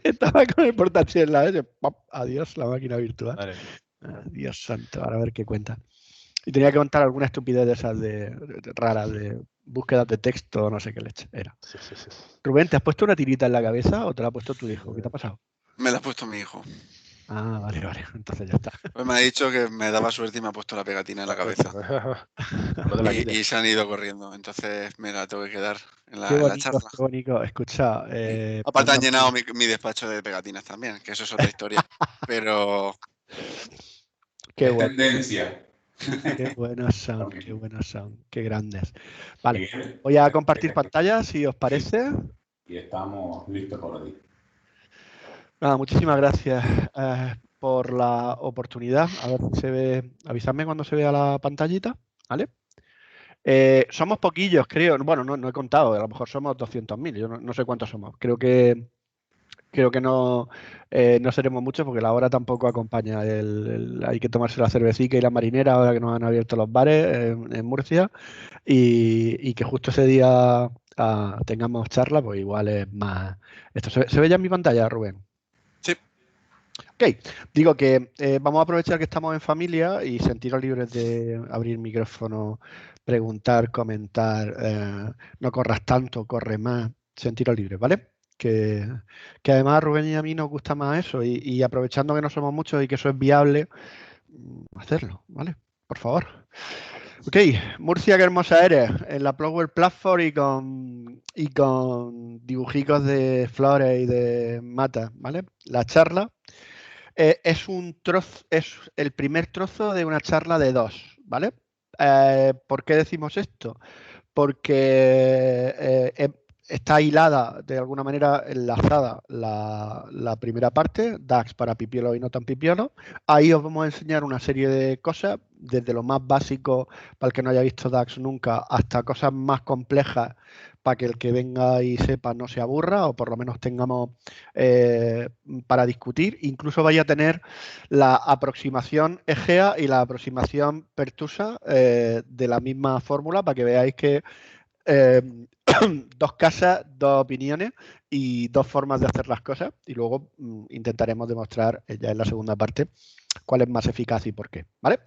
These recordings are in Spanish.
Estaba con el portátil en la vez, adiós, la máquina virtual. Vale. Dios santo, ahora a ver qué cuenta. Y tenía que contar alguna estupidez de esas raras, de búsquedas de texto, no sé qué leche era. Sí. Rubén, ¿te has puesto una tirita en la cabeza o te la ha puesto tu hijo? ¿Qué te ha pasado? Me la ha puesto mi hijo. Ah, vale, entonces ya está. Pues me ha dicho que me daba suerte y me ha puesto la pegatina en la cabeza. No te la quites. Y se han ido corriendo, entonces me la tengo que quedar en Qué la charla. bonito, qué bonito. Escucha, Aparte han llenado mi despacho de pegatinas también, que eso es otra historia. Pero qué Es bueno. tendencia. Qué buenos son, qué grandes. Vale, voy a compartir pantalla si os parece. Y estamos listos por hoy. Nada, muchísimas gracias por la oportunidad. A ver si se ve, avisadme cuando se vea la pantallita, ¿vale? Somos poquillos, creo. Bueno, no he contado, a lo mejor somos 200.000, yo no sé cuántos somos. Creo que no seremos muchos porque la hora tampoco acompaña. Hay que tomarse la cervecita y la marinera ahora que nos han abierto los bares en Murcia y que justo ese día tengamos charla, pues igual es más. ¿Esto se ve ya en mi pantalla, Rubén? sí. Ok, digo que vamos a aprovechar que estamos en familia y sentiros libres de abrir micrófono, preguntar, comentar, no corras tanto, corre más, sentiros libres, ¿vale? Que además a Rubén y a mí nos gusta más eso y aprovechando que no somos muchos y que eso es viable, hacerlo, ¿vale? Por favor. Ok, Murcia, qué hermosa eres, en la Power Platform y con dibujicos de flores y de matas, ¿vale? La charla es el primer trozo de una charla de dos, ¿vale? ¿Por qué decimos esto? Porque está hilada, de alguna manera enlazada la primera parte, DAX para pipiolo y no tan pipiolo. Ahí os vamos a enseñar una serie de cosas, desde lo más básico para el que no haya visto DAX nunca, hasta cosas más complejas para que el que venga y sepa no se aburra o por lo menos tengamos para discutir. Incluso vaya a tener la aproximación Egea y la aproximación Pertusa de la misma fórmula para que veáis que dos casas, dos opiniones y dos formas de hacer las cosas y luego intentaremos demostrar ya en la segunda parte cuál es más eficaz y por qué, ¿vale?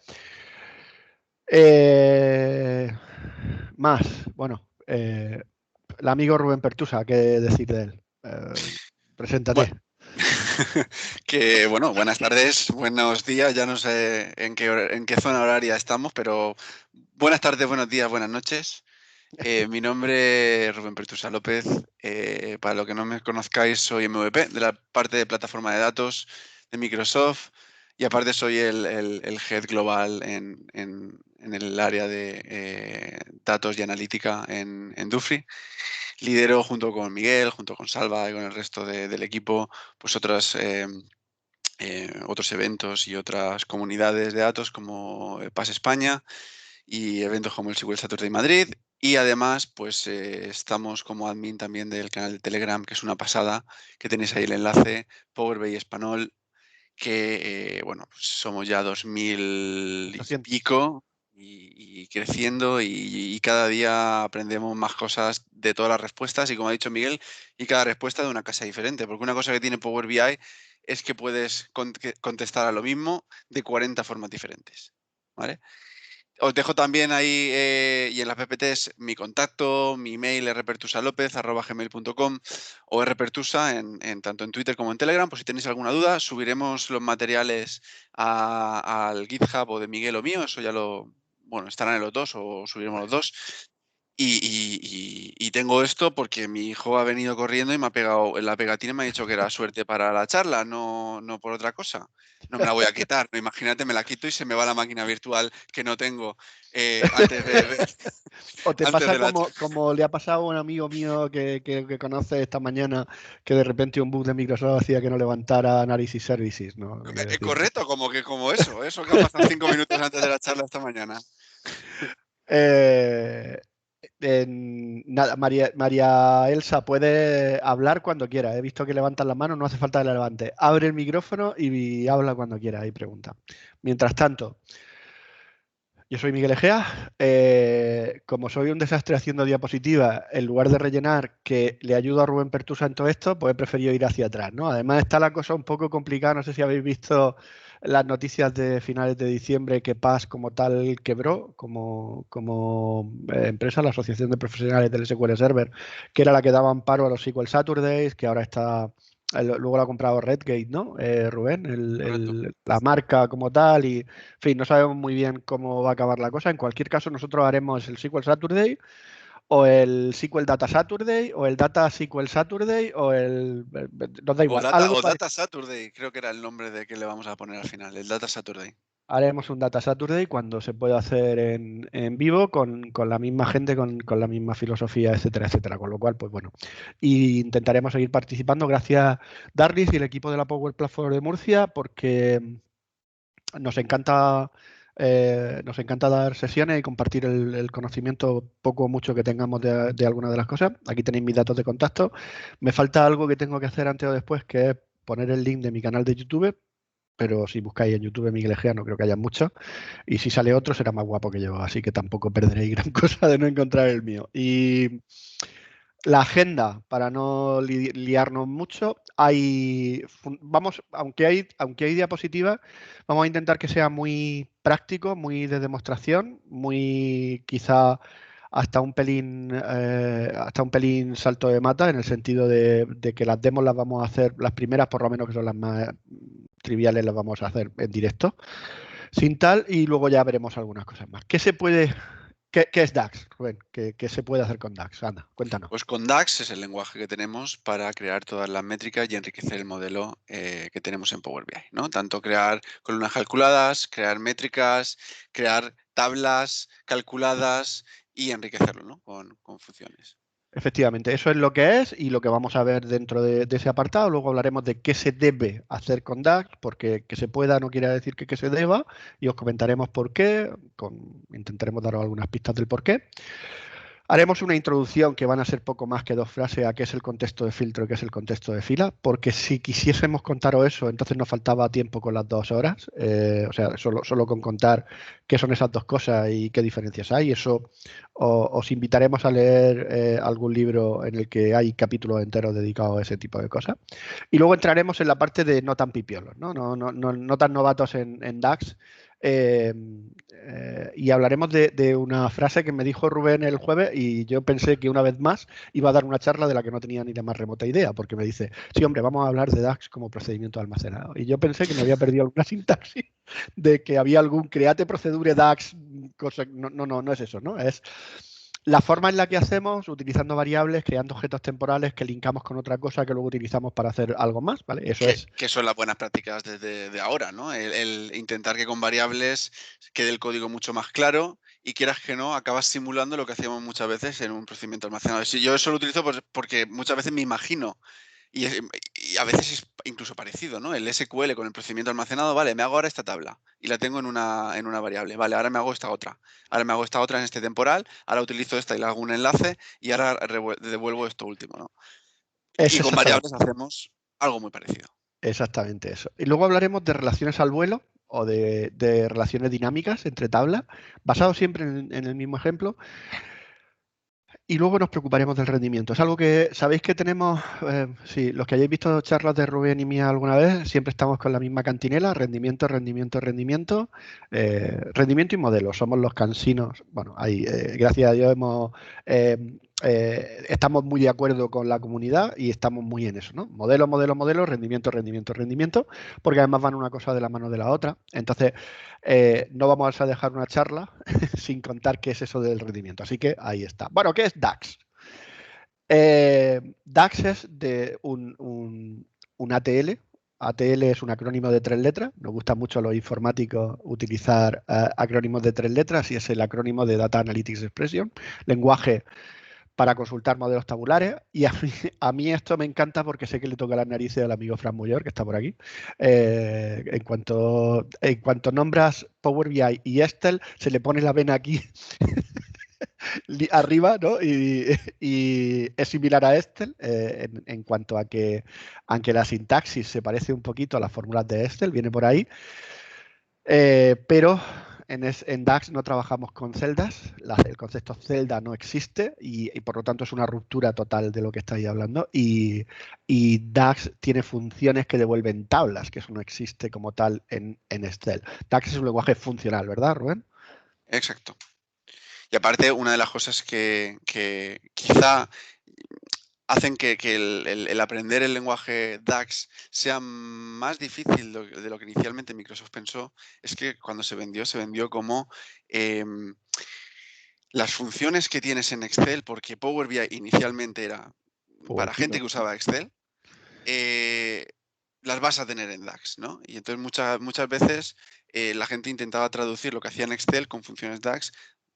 Más, bueno, el amigo Rubén Pertusa, ¿qué decir de él? Preséntate. Bueno. Que bueno, buenas tardes, buenos días, ya no sé en qué zona horaria estamos, pero buenas tardes, buenos días, buenas noches. Mi nombre es Rubén Pertusa López. Para los que no me conozcáis, soy MVP de la parte de plataforma de datos de Microsoft y aparte soy el head global en el área de datos y analítica en Dufry. Lidero junto con Miguel, junto con Salva y con el resto del equipo, pues otros eventos y otras comunidades de datos como PAS España y eventos como el SQL Saturday Madrid. Y además, pues estamos como admin también del canal de Telegram, que es una pasada, que tenéis ahí el enlace, Power BI Español, que bueno, pues somos ya 2000 y pico y creciendo y cada día aprendemos más cosas de todas las respuestas y como ha dicho Miguel, y cada respuesta de una casa diferente, porque una cosa que tiene Power BI es que puedes contestar a lo mismo de 40 formas diferentes, ¿vale? Os dejo también ahí y en las PPTs mi contacto, mi email rpertusalopez@gmail.com o rpertusa tanto en Twitter como en Telegram. Por si tenéis alguna duda, subiremos los materiales al GitHub o de Miguel o mío. Eso ya estarán en los dos o subiremos los dos. Y tengo esto porque mi hijo ha venido corriendo y me ha pegado en la pegatina y me ha dicho que era suerte para la charla, no por otra cosa. No me la voy a quitar, ¿no? Imagínate, me la quito y se me va la máquina virtual que no tengo antes de... O te antes pasa de la... como le ha pasado a un amigo mío que conoce esta mañana, que de repente un bug de Microsoft hacía que no levantara Analysis Services, ¿no? Correcto, como eso que ha pasado 5 minutos antes de la charla esta mañana. Nada, María Elsa, puede hablar cuando quiera. He visto que levantas la mano, no hace falta que la levante. Abre el micrófono y habla cuando quiera y pregunta. Mientras tanto, Yo soy Miguel Egea. Como soy un desastre haciendo diapositivas, en lugar de rellenar que le ayudo a Rubén Pertusa en todo esto, pues he preferido ir hacia atrás, ¿no? Además está la cosa un poco complicada. No sé si habéis visto las noticias de finales de diciembre que PAS como tal quebró como empresa, la Asociación de Profesionales del SQL Server, que era la que daba amparo a los SQL Saturdays, que ahora está... Luego lo ha comprado Redgate, ¿no? Rubén, la marca como tal y... En fin, no sabemos muy bien cómo va a acabar la cosa. En cualquier caso, nosotros haremos el SQL Saturday o el SQL Data Saturday o el Data SQL Saturday o el... Nos da igual. O Data Saturday, creo que era el nombre de que le vamos a poner al final, el Data Saturday. Haremos un Data Saturday cuando se pueda hacer en vivo con la misma gente, con la misma filosofía, etcétera, etcétera. Con lo cual, pues bueno, y intentaremos seguir participando. Gracias, Darlis y el equipo de la Power Platform de Murcia, porque nos encanta dar sesiones y compartir el conocimiento poco o mucho que tengamos de alguna de las cosas. Aquí tenéis mis datos de contacto. Me falta algo que tengo que hacer antes o después, que es poner el link de mi canal de YouTube, pero si buscáis en YouTube Miguel Egea no creo que haya mucho. Y si sale otro será más guapo que yo, así que tampoco perderéis gran cosa de no encontrar el mío. Y la agenda, para no liarnos mucho, aunque hay diapositivas, vamos a intentar que sea muy práctico, muy de demostración, muy quizá hasta un pelín salto de mata, en el sentido de que las demos las vamos a hacer, las primeras por lo menos que son las más triviales, las vamos a hacer en directo, sin tal, y luego ya veremos algunas cosas más. ¿Qué es DAX, Rubén? ¿Qué se puede hacer con DAX? Anda, cuéntanos. Pues con DAX es el lenguaje que tenemos para crear todas las métricas y enriquecer el modelo que tenemos en Power BI, ¿no? Tanto crear columnas calculadas, crear métricas, crear tablas calculadas y enriquecerlo, ¿no? con funciones. Efectivamente, eso es lo que es y lo que vamos a ver dentro de ese apartado. Luego hablaremos de qué se debe hacer con DAX, porque que se pueda no quiere decir que se deba, y os comentaremos por qué, intentaremos daros algunas pistas del por qué. Haremos una introducción que van a ser poco más que 2 frases a qué es el contexto de filtro y qué es el contexto de fila, porque si quisiésemos contaros eso, entonces nos faltaba tiempo con las 2 horas, o sea, solo con contar qué son esas 2 cosas y qué diferencias hay. Eso os invitaremos a leer algún libro en el que hay capítulos enteros dedicados a ese tipo de cosas. Y luego entraremos en la parte de no tan pipiolos, no tan novatos en DAX. Y hablaremos de una frase que me dijo Rubén el jueves y yo pensé que una vez más iba a dar una charla de la que no tenía ni la más remota idea, porque me dice, sí, hombre, vamos a hablar de DAX como procedimiento almacenado. Y yo pensé que me había perdido alguna sintaxis de que había algún create procedure DAX, cosa. No es eso, ¿no? Es la forma en la que hacemos, utilizando variables, creando objetos temporales que linkamos con otra cosa que luego utilizamos para hacer algo más, ¿vale? Que son las buenas prácticas de ahora, ¿no? El intentar que con variables quede el código mucho más claro y quieras que no, acabas simulando lo que hacíamos muchas veces en un procedimiento almacenado. Si yo eso lo utilizo porque muchas veces me imagino y a veces es incluso parecido, ¿no? El SQL con el procedimiento almacenado, vale, me hago ahora esta tabla y la tengo en una variable. Vale, ahora me hago esta otra. Ahora me hago esta otra en este temporal, ahora utilizo esta y le hago un enlace y ahora devuelvo esto último, ¿no? Y con variables hacemos algo muy parecido. Exactamente eso. Y luego hablaremos de relaciones al vuelo o de relaciones dinámicas entre tablas, basado siempre en el mismo ejemplo. Y luego nos preocuparemos del rendimiento. Es algo que sabéis que tenemos, sí, los que hayáis visto charlas de Rubén y mía alguna vez, siempre estamos con la misma cantinela, rendimiento, rendimiento, rendimiento, rendimiento y modelo. Somos los cansinos. Bueno, ahí, gracias a Dios estamos muy de acuerdo con la comunidad y estamos muy en eso, ¿no? Modelo, modelo, modelo, rendimiento, rendimiento, rendimiento, porque además van una cosa de la mano de la otra. Entonces, no vamos a dejar una charla sin contar qué es eso del rendimiento. Así que ahí está. Bueno, ¿qué es DAX? DAX es de un ATL. ATL es un acrónimo de 3 letras. Nos gusta mucho a los informáticos utilizar acrónimos de 3 letras y es el acrónimo de Data Analytics Expression, lenguaje para consultar modelos tabulares. Y a mí esto me encanta porque sé que le toca las narices al amigo Fran Muller, que está por aquí. En cuanto nombras Power BI y Excel, se le pone la vena aquí arriba, ¿no? Y es similar a Excel en cuanto a que, aunque la sintaxis se parece un poquito a las fórmulas de Excel, viene por ahí, pero en DAX no trabajamos con celdas, el concepto celda no existe y por lo tanto es una ruptura total de lo que estáis hablando. Y DAX tiene funciones que devuelven tablas, que eso no existe como tal en Excel. DAX es un lenguaje funcional, ¿verdad, Rubén? Exacto. Y aparte, una de las cosas que quizá hacen que el aprender el lenguaje DAX sea más difícil de lo que inicialmente Microsoft pensó, es que cuando se vendió como las funciones que tienes en Excel, porque Power BI inicialmente era para gente que usaba Excel, las vas a tener en DAX, ¿no? Y entonces muchas veces la gente intentaba traducir lo que hacía en Excel con funciones DAX,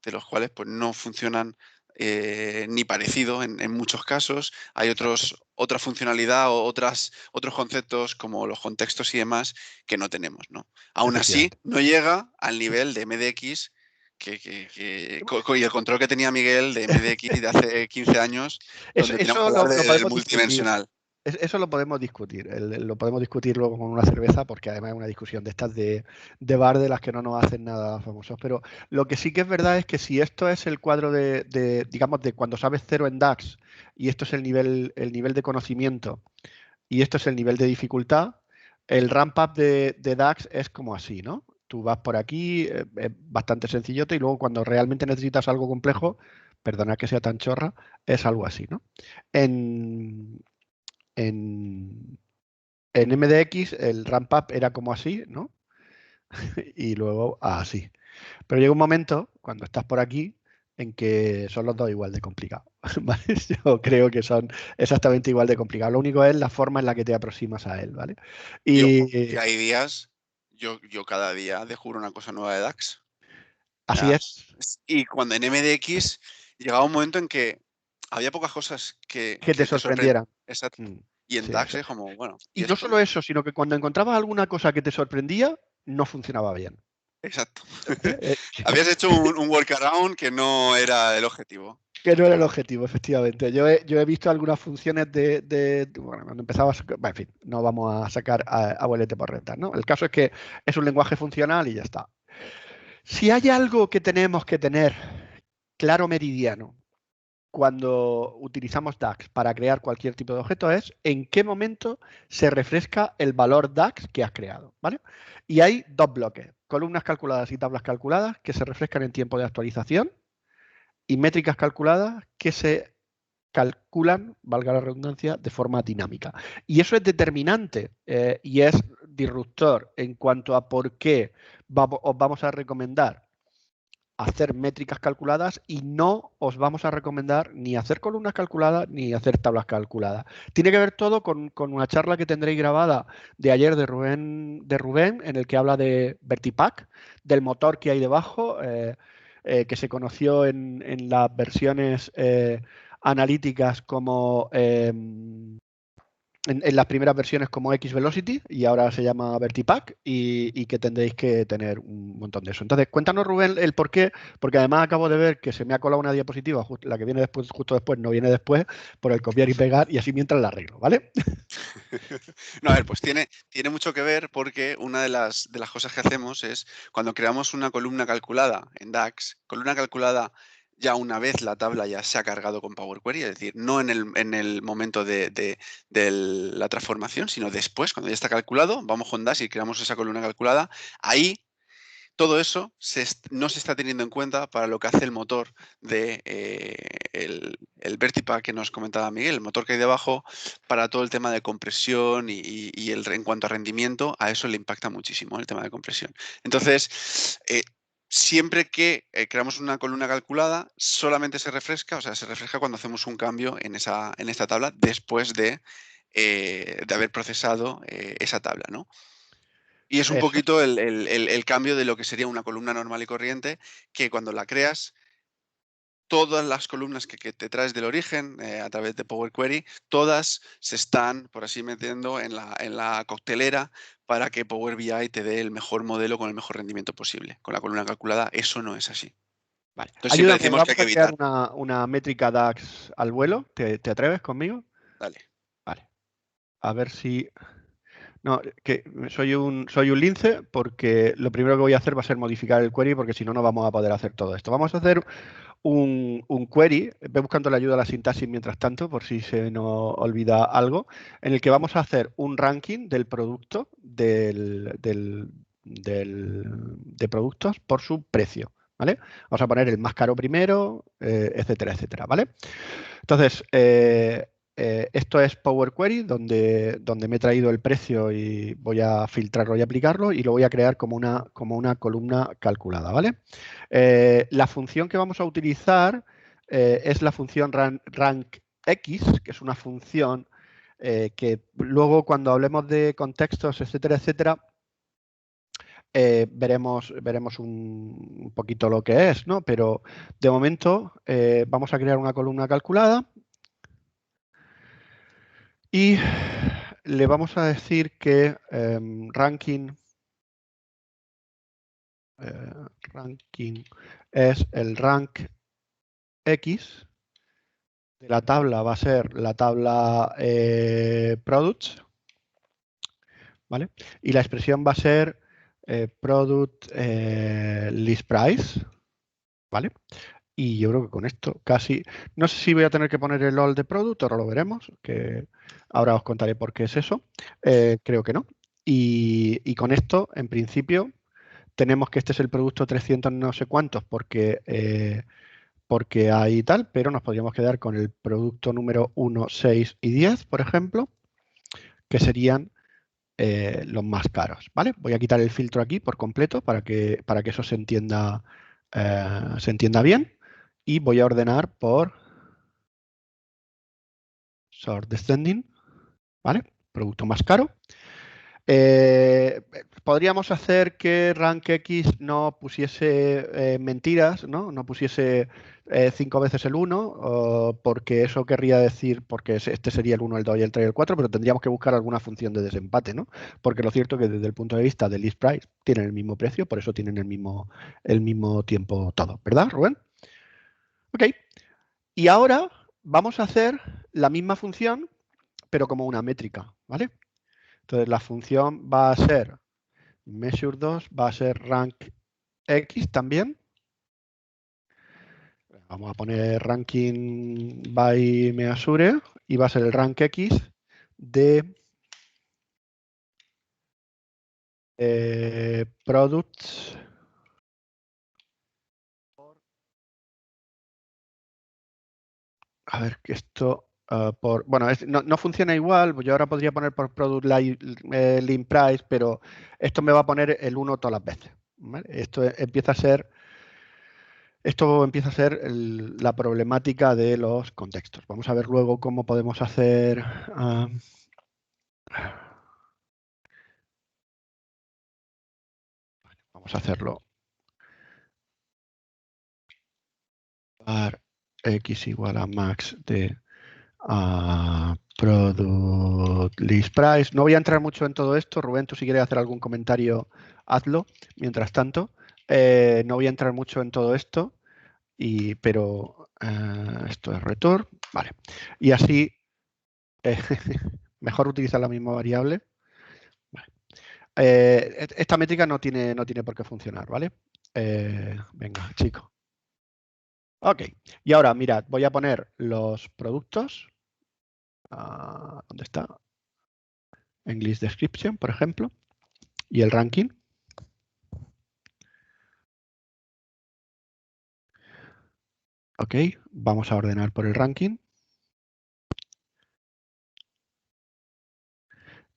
de los cuales pues no funcionan ni parecido en muchos casos. Hay otra funcionalidad o otros conceptos como los contextos y demás que no tenemos, ¿no? Aún así, no llega al nivel de MDX y el control que tenía Miguel de MDX de hace 15 años, donde teníamos que hablar del multidimensional. Eso lo podemos discutir, lo podemos discutir luego con una cerveza, porque además es una discusión de estas de bar de las que no nos hacen nada famosos. Pero lo que sí que es verdad es que si esto es el cuadro digamos, de cuando sabes cero en DAX y esto es el nivel de conocimiento y esto es el nivel de dificultad, el ramp up de DAX es como así, ¿no? Tú vas por aquí, es bastante sencillote y luego cuando realmente necesitas algo complejo, perdona que sea tan chorra, es algo así, ¿no? En MDX el ramp up era como así, ¿no? Y luego así. Pero llega un momento, cuando estás por aquí, en que son los dos igual de complicados. ¿Vale? Yo creo que son exactamente igual de complicados. Lo único es la forma en la que te aproximas a él, ¿vale? Y hay días, yo cada día descubro una cosa nueva de DAX. Así es. Y cuando en MDX llegaba un momento en que había pocas cosas que te sorprendieran. Exacto. Y en DAX es como, bueno. Y no solo eso, sino que cuando encontrabas alguna cosa que te sorprendía, no funcionaba bien. Exacto. Habías hecho un workaround que no era el objetivo. Que no era el objetivo, efectivamente. Yo he visto algunas funciones bueno, cuando empezaba a sacar, en fin, no vamos a sacar a bolete por rentar, ¿no? El caso es que es un lenguaje funcional y ya está. Si hay algo que tenemos que tener claro meridiano cuando utilizamos DAX para crear cualquier tipo de objeto es en qué momento se refresca el valor DAX que has creado, ¿vale? Y hay dos bloques, columnas calculadas y tablas calculadas que se refrescan en tiempo de actualización y métricas calculadas que se calculan, valga la redundancia, de forma dinámica. Y eso es determinante y es disruptor en cuanto a por qué os vamos a recomendar hacer métricas calculadas y no os vamos a recomendar ni hacer columnas calculadas ni hacer tablas calculadas. Tiene que ver todo con una charla que tendréis grabada de ayer de Rubén, en el que habla de Vertipack, del motor que hay debajo, que se conoció en las versiones analíticas como en las primeras versiones como X-Velocity y ahora se llama Vertipack y que tendréis que tener un montón de eso. Entonces, cuéntanos, Rubén, el por qué, porque además acabo de ver que se me ha colado una diapositiva, la que viene después, justo después, no viene después, por el copiar y pegar y así mientras la arreglo, ¿vale? No, a ver, pues tiene mucho que ver porque una de las cosas que hacemos es cuando creamos una columna calculada en DAX, columna calculada ya una vez la tabla ya se ha cargado con Power Query, es decir, no en el momento de la transformación, sino después, cuando ya está calculado, vamos con DAX y creamos esa columna calculada, ahí todo eso no se está teniendo en cuenta para lo que hace el motor de el Vertipack que nos comentaba Miguel, el motor que hay debajo, para todo el tema de compresión y en cuanto a rendimiento, a eso le impacta muchísimo el tema de compresión. Entonces, siempre que creamos una columna calculada, solamente se refresca cuando hacemos un cambio en esta tabla después de haber procesado esa tabla, ¿no? Y es un Eso. poquito el cambio de lo que sería una columna normal y corriente, que cuando la creas, todas las columnas que te traes del origen a través de Power Query, todas se están, por así metiendo, en la coctelera para que Power BI te dé el mejor modelo con el mejor rendimiento posible. Con la columna calculada eso no es así. Vale. Entonces siempre decimos vamos que hay que a crear evitar. una métrica DAX al vuelo. ¿Te atreves conmigo? Dale. Vale. A ver si No, que soy un lince porque lo primero que voy a hacer va a ser modificar el query porque si no, no vamos a poder hacer todo esto. Vamos a hacer un query, voy buscando la ayuda a la sintaxis mientras tanto, por si se nos olvida algo, en el que vamos a hacer un ranking del producto de productos por su precio, ¿vale? Vamos a poner el más caro primero, etcétera, etcétera, ¿vale? Entonces, esto es Power Query, donde me he traído el precio y voy a filtrarlo y aplicarlo y lo voy a crear como una columna calculada, ¿vale? La función que vamos a utilizar es la función rankx, que es una función que luego cuando hablemos de contextos, etcétera, etcétera, veremos un poquito lo que es, ¿no? Pero de momento vamos a crear una columna calculada y le vamos a decir que ranking es el rank X de la tabla, va a ser la tabla products, ¿vale? Y la expresión va a ser product list price, ¿vale? Y yo creo que con esto casi... No sé si voy a tener que poner el all de product, ahora lo veremos, que ahora os contaré por qué es eso. Creo que no. Y con esto, en principio, tenemos que este es el producto 300 no sé cuántos porque hay tal, pero nos podríamos quedar con el producto número 1, 6 y 10, por ejemplo, que serían los más caros, ¿vale? Voy a quitar el filtro aquí por completo para que eso se entienda bien y voy a ordenar por sort descending, ¿vale? Producto más caro. Podríamos hacer que RankX no pusiese mentiras, ¿no? No pusiese 5 veces el 1, porque eso querría decir, porque este sería el 1, el 2 y el 3 y el 4, pero tendríamos que buscar alguna función de desempate, ¿no? Porque lo cierto es que desde el punto de vista del list price tienen el mismo precio, por eso tienen el mismo tiempo todo, ¿verdad, Rubén? Ok. Y ahora vamos a hacer la misma función, pero como una métrica, ¿vale? Entonces la función va a ser measure2, va a ser rankx también. Vamos a poner ranking by measure y va a ser el rankx de products a ver que esto bueno, no funciona igual, yo ahora podría poner por product link price, pero esto me va a poner el 1 todas las veces, ¿vale? Esto empieza a ser la problemática de los contextos. Vamos a ver luego cómo podemos hacer vamos a hacerlo var x igual a max de product list price. No voy a entrar mucho en todo esto. Rubén, tú si quieres hacer algún comentario, hazlo. Mientras tanto, no voy a entrar mucho en todo esto, pero esto es return. Vale. Y así, mejor utilizar la misma variable. Vale. Esta métrica no tiene por qué funcionar, ¿vale? Venga, chicos. Ok, y ahora mirad, voy a poner los productos. ¿Dónde está? En list description, por ejemplo, y el ranking. Ok, vamos a ordenar por el ranking.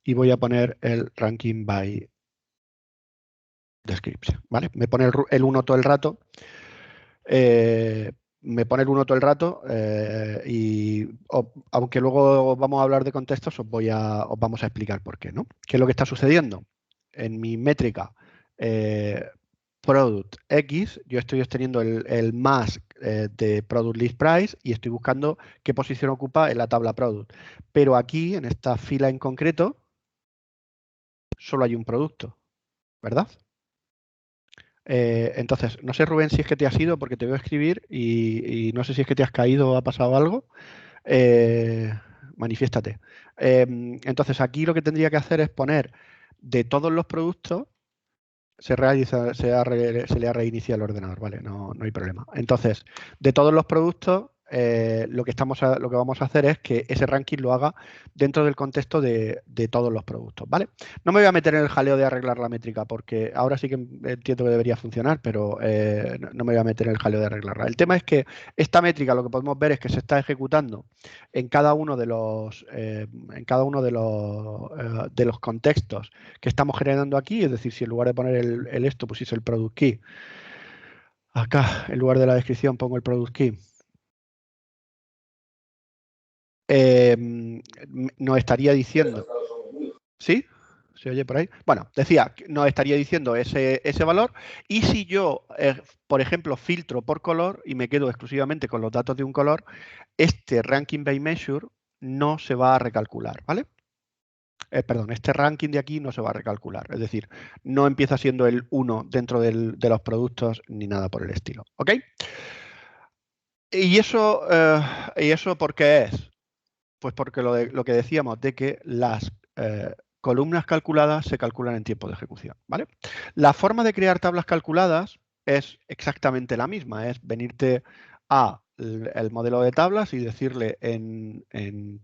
Y voy a poner el ranking by description, ¿vale? Me pone el 1 todo el rato. Y aunque luego vamos a hablar de contextos, os vamos a explicar por qué, ¿no? ¿Qué es lo que está sucediendo? En mi métrica product X, yo estoy obteniendo el más de product list price y estoy buscando qué posición ocupa en la tabla product. Pero aquí, en esta fila en concreto, solo hay un producto, ¿verdad? Entonces, no sé, Rubén, si es que te has ido porque te veo escribir y no sé si es que te has caído o ha pasado algo. manifiéstate. Entonces, aquí lo que tendría que hacer es poner de todos los productos, se le ha reiniciado el ordenador, ¿vale? No hay problema. Entonces, de todos los productos, lo que vamos a hacer es que ese ranking lo haga dentro del contexto de todos los productos, ¿vale? No me voy a meter en el jaleo de arreglar la métrica porque ahora sí que entiendo que debería funcionar, pero no me voy a meter en el jaleo de arreglarla. El tema es que esta métrica lo que podemos ver es que se está ejecutando en cada uno de los de los contextos que estamos generando aquí, es decir, si en lugar de poner el esto pusiese el product key, acá en lugar de la descripción pongo el product key, nos estaría diciendo, ¿sí? ¿Se oye por ahí? Bueno, decía, nos estaría diciendo ese valor, y si yo, por ejemplo, filtro por color y me quedo exclusivamente con los datos de un color, este ranking by measure no se va a recalcular, ¿vale? Perdón, este ranking de aquí no se va a recalcular, es decir, no empieza siendo el 1 dentro de los productos ni nada por el estilo, ¿ok? ¿Y eso por qué es? Pues porque lo que decíamos de que las columnas calculadas se calculan en tiempo de ejecución, ¿vale? La forma de crear tablas calculadas es exactamente la misma, es venirte a el modelo de tablas y decirle en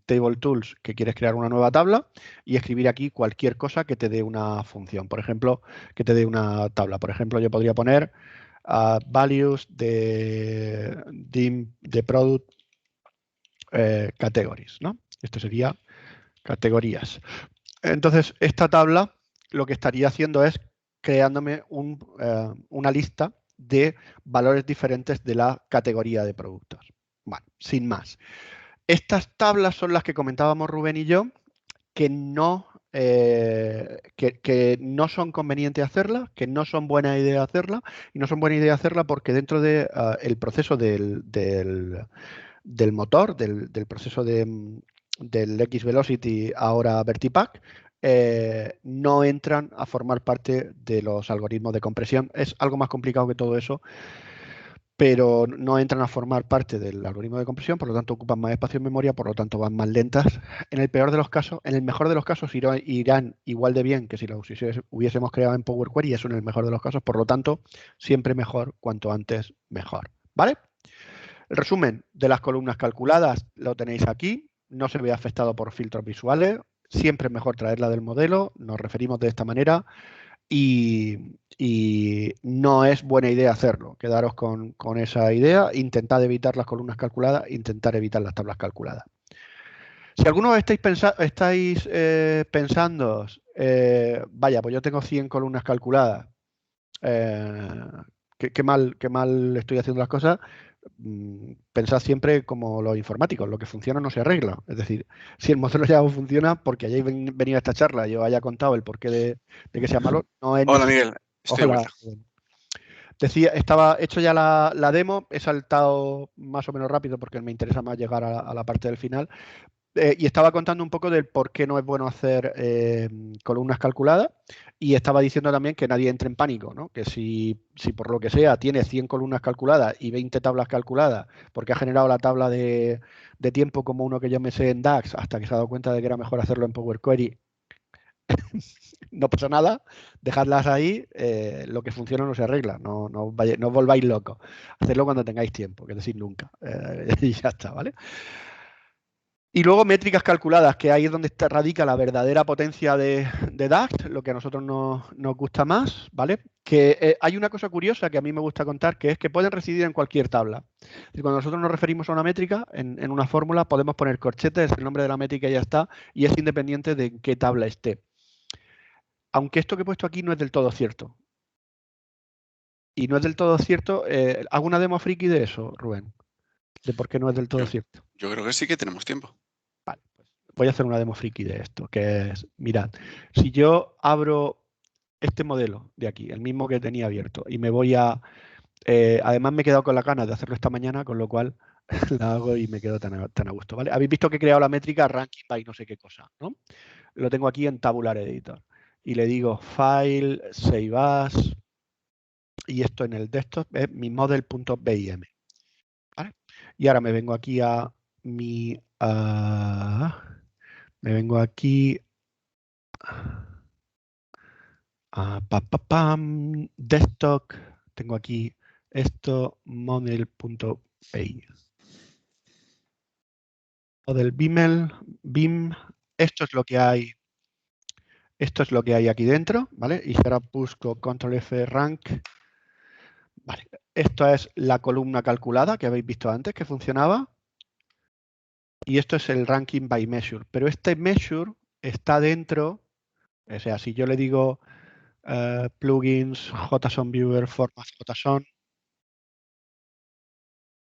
Table Tools que quieres crear una nueva tabla y escribir aquí cualquier cosa que te dé una función, por ejemplo, que te dé una tabla. Por ejemplo, yo podría poner values de product categories, ¿no? Esto sería categorías. Entonces, esta tabla lo que estaría haciendo es creándome una lista de valores diferentes de la categoría de productos. Bueno, sin más. Estas tablas son las que comentábamos Rubén y yo, que no son convenientes hacerlas, que no son buena idea hacerlas, y no son buena idea hacerlas porque dentro del proceso del motor, del proceso del X-Velocity, ahora Vertipack, no entran a formar parte de los algoritmos de compresión. Es algo más complicado que todo eso, pero no entran a formar parte del algoritmo de compresión, por lo tanto ocupan más espacio en memoria, por lo tanto van más lentas. En el peor de los casos, en el mejor de los casos irán igual de bien que si lo hubiésemos creado en Power Query, eso en el mejor de los casos, por lo tanto, siempre mejor, cuanto antes mejor. ¿Vale? El resumen de las columnas calculadas lo tenéis aquí, no se ve afectado por filtros visuales, siempre es mejor traerla del modelo, nos referimos de esta manera y no es buena idea hacerlo, quedaros con esa idea, intentad evitar las columnas calculadas, intentar evitar las tablas calculadas. Si algunos estáis pensando, vaya, pues yo tengo 100 columnas calculadas, qué mal estoy haciendo las cosas, pensad siempre como los informáticos, lo que funciona no se arregla. Es decir, si el modelo ya funciona, porque hayáis venido a esta charla y yo haya contado el porqué de que sea malo, no es... Hola, Miguel. Estoy Hola. Decía, estaba hecho ya la demo, he saltado más o menos rápido porque me interesa más llegar a la parte del final. Y estaba contando un poco del por qué no es bueno hacer columnas calculadas, y estaba diciendo también que nadie entre en pánico, ¿no? Que si por lo que sea tiene 100 columnas calculadas y 20 tablas calculadas porque ha generado la tabla de tiempo como uno que yo me sé en DAX hasta que se ha dado cuenta de que era mejor hacerlo en Power Query, no pasa nada, dejadlas ahí, lo que funciona no se arregla, no os volváis locos, hacedlo cuando tengáis tiempo, que es decir, nunca, y ya está, ¿vale? Y luego métricas calculadas, que ahí es donde radica la verdadera potencia de DAX, lo que a nosotros nos gusta más, ¿vale? Que hay una cosa curiosa que a mí me gusta contar, que es que pueden residir en cualquier tabla. Y cuando nosotros nos referimos a una métrica, en una fórmula, podemos poner corchetes, el nombre de la métrica y ya está, y es independiente de en qué tabla esté. Aunque esto que he puesto aquí no es del todo cierto. Y no es del todo cierto, ¿hago una demo friki de eso, Rubén? De por qué no es del todo cierto. Yo creo que sí que tenemos tiempo. Vale, pues voy a hacer una demo friki de esto, que es, mirad, si yo abro este modelo de aquí, el mismo que tenía abierto, y me voy a... además me he quedado con la ganas de hacerlo esta mañana, con lo cual la hago y me quedo tan a gusto, ¿vale? Habéis visto que he creado la métrica ranking by no sé qué cosa, ¿no? Lo tengo aquí en Tabular Editor. Y le digo File, Save As, y esto en el desktop es mi model.bim. ¿Vale? Y ahora me vengo aquí a mi Me vengo aquí. Desktop. Tengo aquí esto, model.py. Model BIM. Esto es lo que hay. Esto es lo que hay aquí dentro, ¿vale? Y ahora busco control F rank. Vale. Esto es la columna calculada que habéis visto antes que funcionaba. Y esto es el ranking by measure. Pero este measure está dentro. O sea, si yo le digo plugins, JSON Viewer, formas JSON,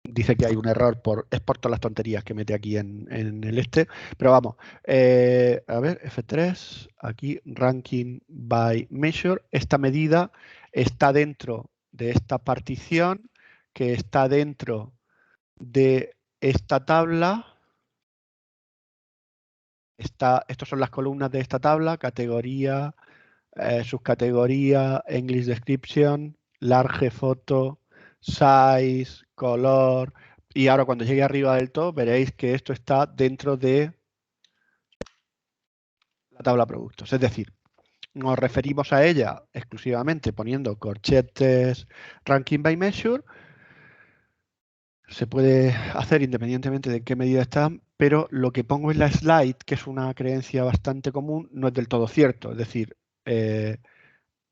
dice que hay un error es por todas las tonterías que mete aquí en el este. Pero vamos, a ver, F3, aquí, ranking by measure. Esta medida está dentro de esta partición, que está dentro de esta tabla. Estas son las columnas de esta tabla, categoría, subcategoría, English description, large photo, size, color. Y ahora cuando llegue arriba del todo veréis que esto está dentro de la tabla productos. Es decir, nos referimos a ella exclusivamente poniendo corchetes, ranking by measure. Se puede hacer independientemente de en qué medida están, pero lo que pongo en la slide, que es una creencia bastante común, no es del todo cierto. Es decir,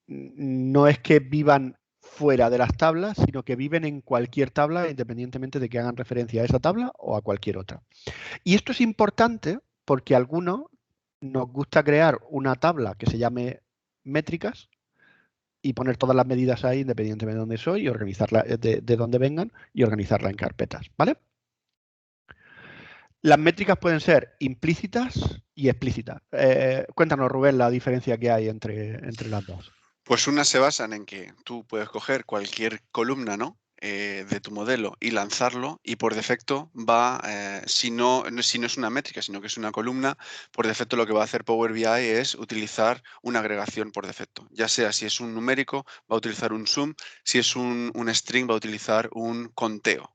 no es que vivan fuera de las tablas, sino que viven en cualquier tabla, independientemente de que hagan referencia a esa tabla o a cualquier otra. Y esto es importante porque a algunos nos gusta crear una tabla que se llame métricas y poner todas las medidas ahí, independientemente de dónde soy, y organizarla de dónde vengan y organizarla en carpetas, ¿vale? Las métricas pueden ser implícitas y explícitas. Cuéntanos, Rubén, la diferencia que hay entre las dos. Pues unas se basan en que tú puedes coger cualquier columna, ¿no? De tu modelo y lanzarlo, y por defecto va, si no es una métrica, sino que es una columna, por defecto lo que va a hacer Power BI es utilizar una agregación por defecto. Ya sea si es un numérico, va a utilizar un sum, si es un string, va a utilizar un conteo.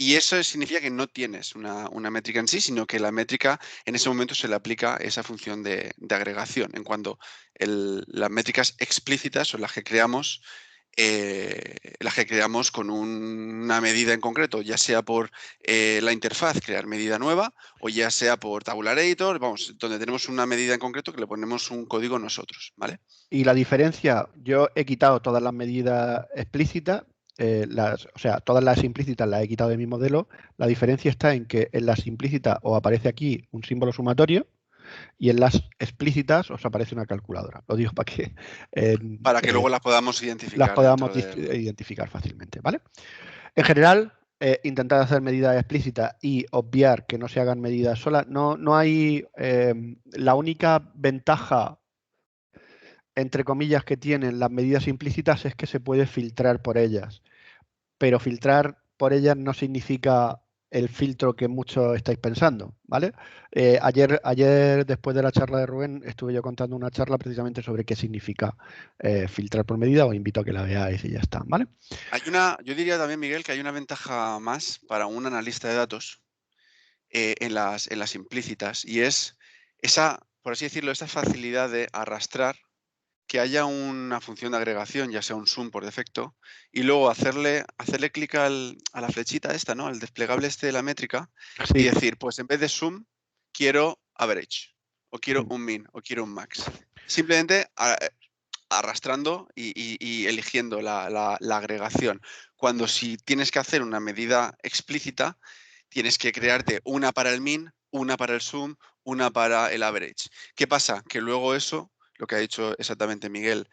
Y eso significa que no tienes una métrica en sí, sino que la métrica en ese momento se le aplica esa función de agregación. En cuanto las métricas explícitas son las que creamos con una medida en concreto, ya sea por la interfaz, crear medida nueva, o ya sea por tabular editor, vamos, donde tenemos una medida en concreto que le ponemos un código nosotros, ¿vale? Y la diferencia, yo he quitado todas las medidas explícitas, o sea, todas las implícitas las he quitado de mi modelo. La diferencia está en que en las implícitas os aparece aquí un símbolo sumatorio y en las explícitas os aparece una calculadora. Lo digo para que Para que luego las podamos identificar. las podamos identificar fácilmente, ¿vale? En general, intentad hacer medidas explícitas y obviar que no se hagan medidas solas. No hay la única ventaja, entre comillas, que tienen las medidas implícitas es que se puede filtrar por ellas. Pero filtrar por ellas no significa el filtro que muchos estáis pensando, ¿vale? Ayer, después de la charla de Rubén, estuve yo contando una charla precisamente sobre qué significa filtrar por medida. Os invito a que la veáis y ya está, ¿vale? Yo diría también, Miguel, que hay una ventaja más para un analista de datos en las implícitas, y es esa, por así decirlo, esa facilidad de arrastrar, que haya una función de agregación, ya sea un sum por defecto, y luego hacerle clic a la flechita esta, ¿no? Al desplegable este de la métrica, Sí. y decir, pues en vez de sum, quiero average, o quiero un min, o quiero un max. Simplemente arrastrando y eligiendo la agregación. Cuando si tienes que hacer una medida explícita, tienes que crearte una para el min, una para el sum, una para el average. ¿Qué pasa? Que luego eso, lo que ha dicho exactamente Miguel,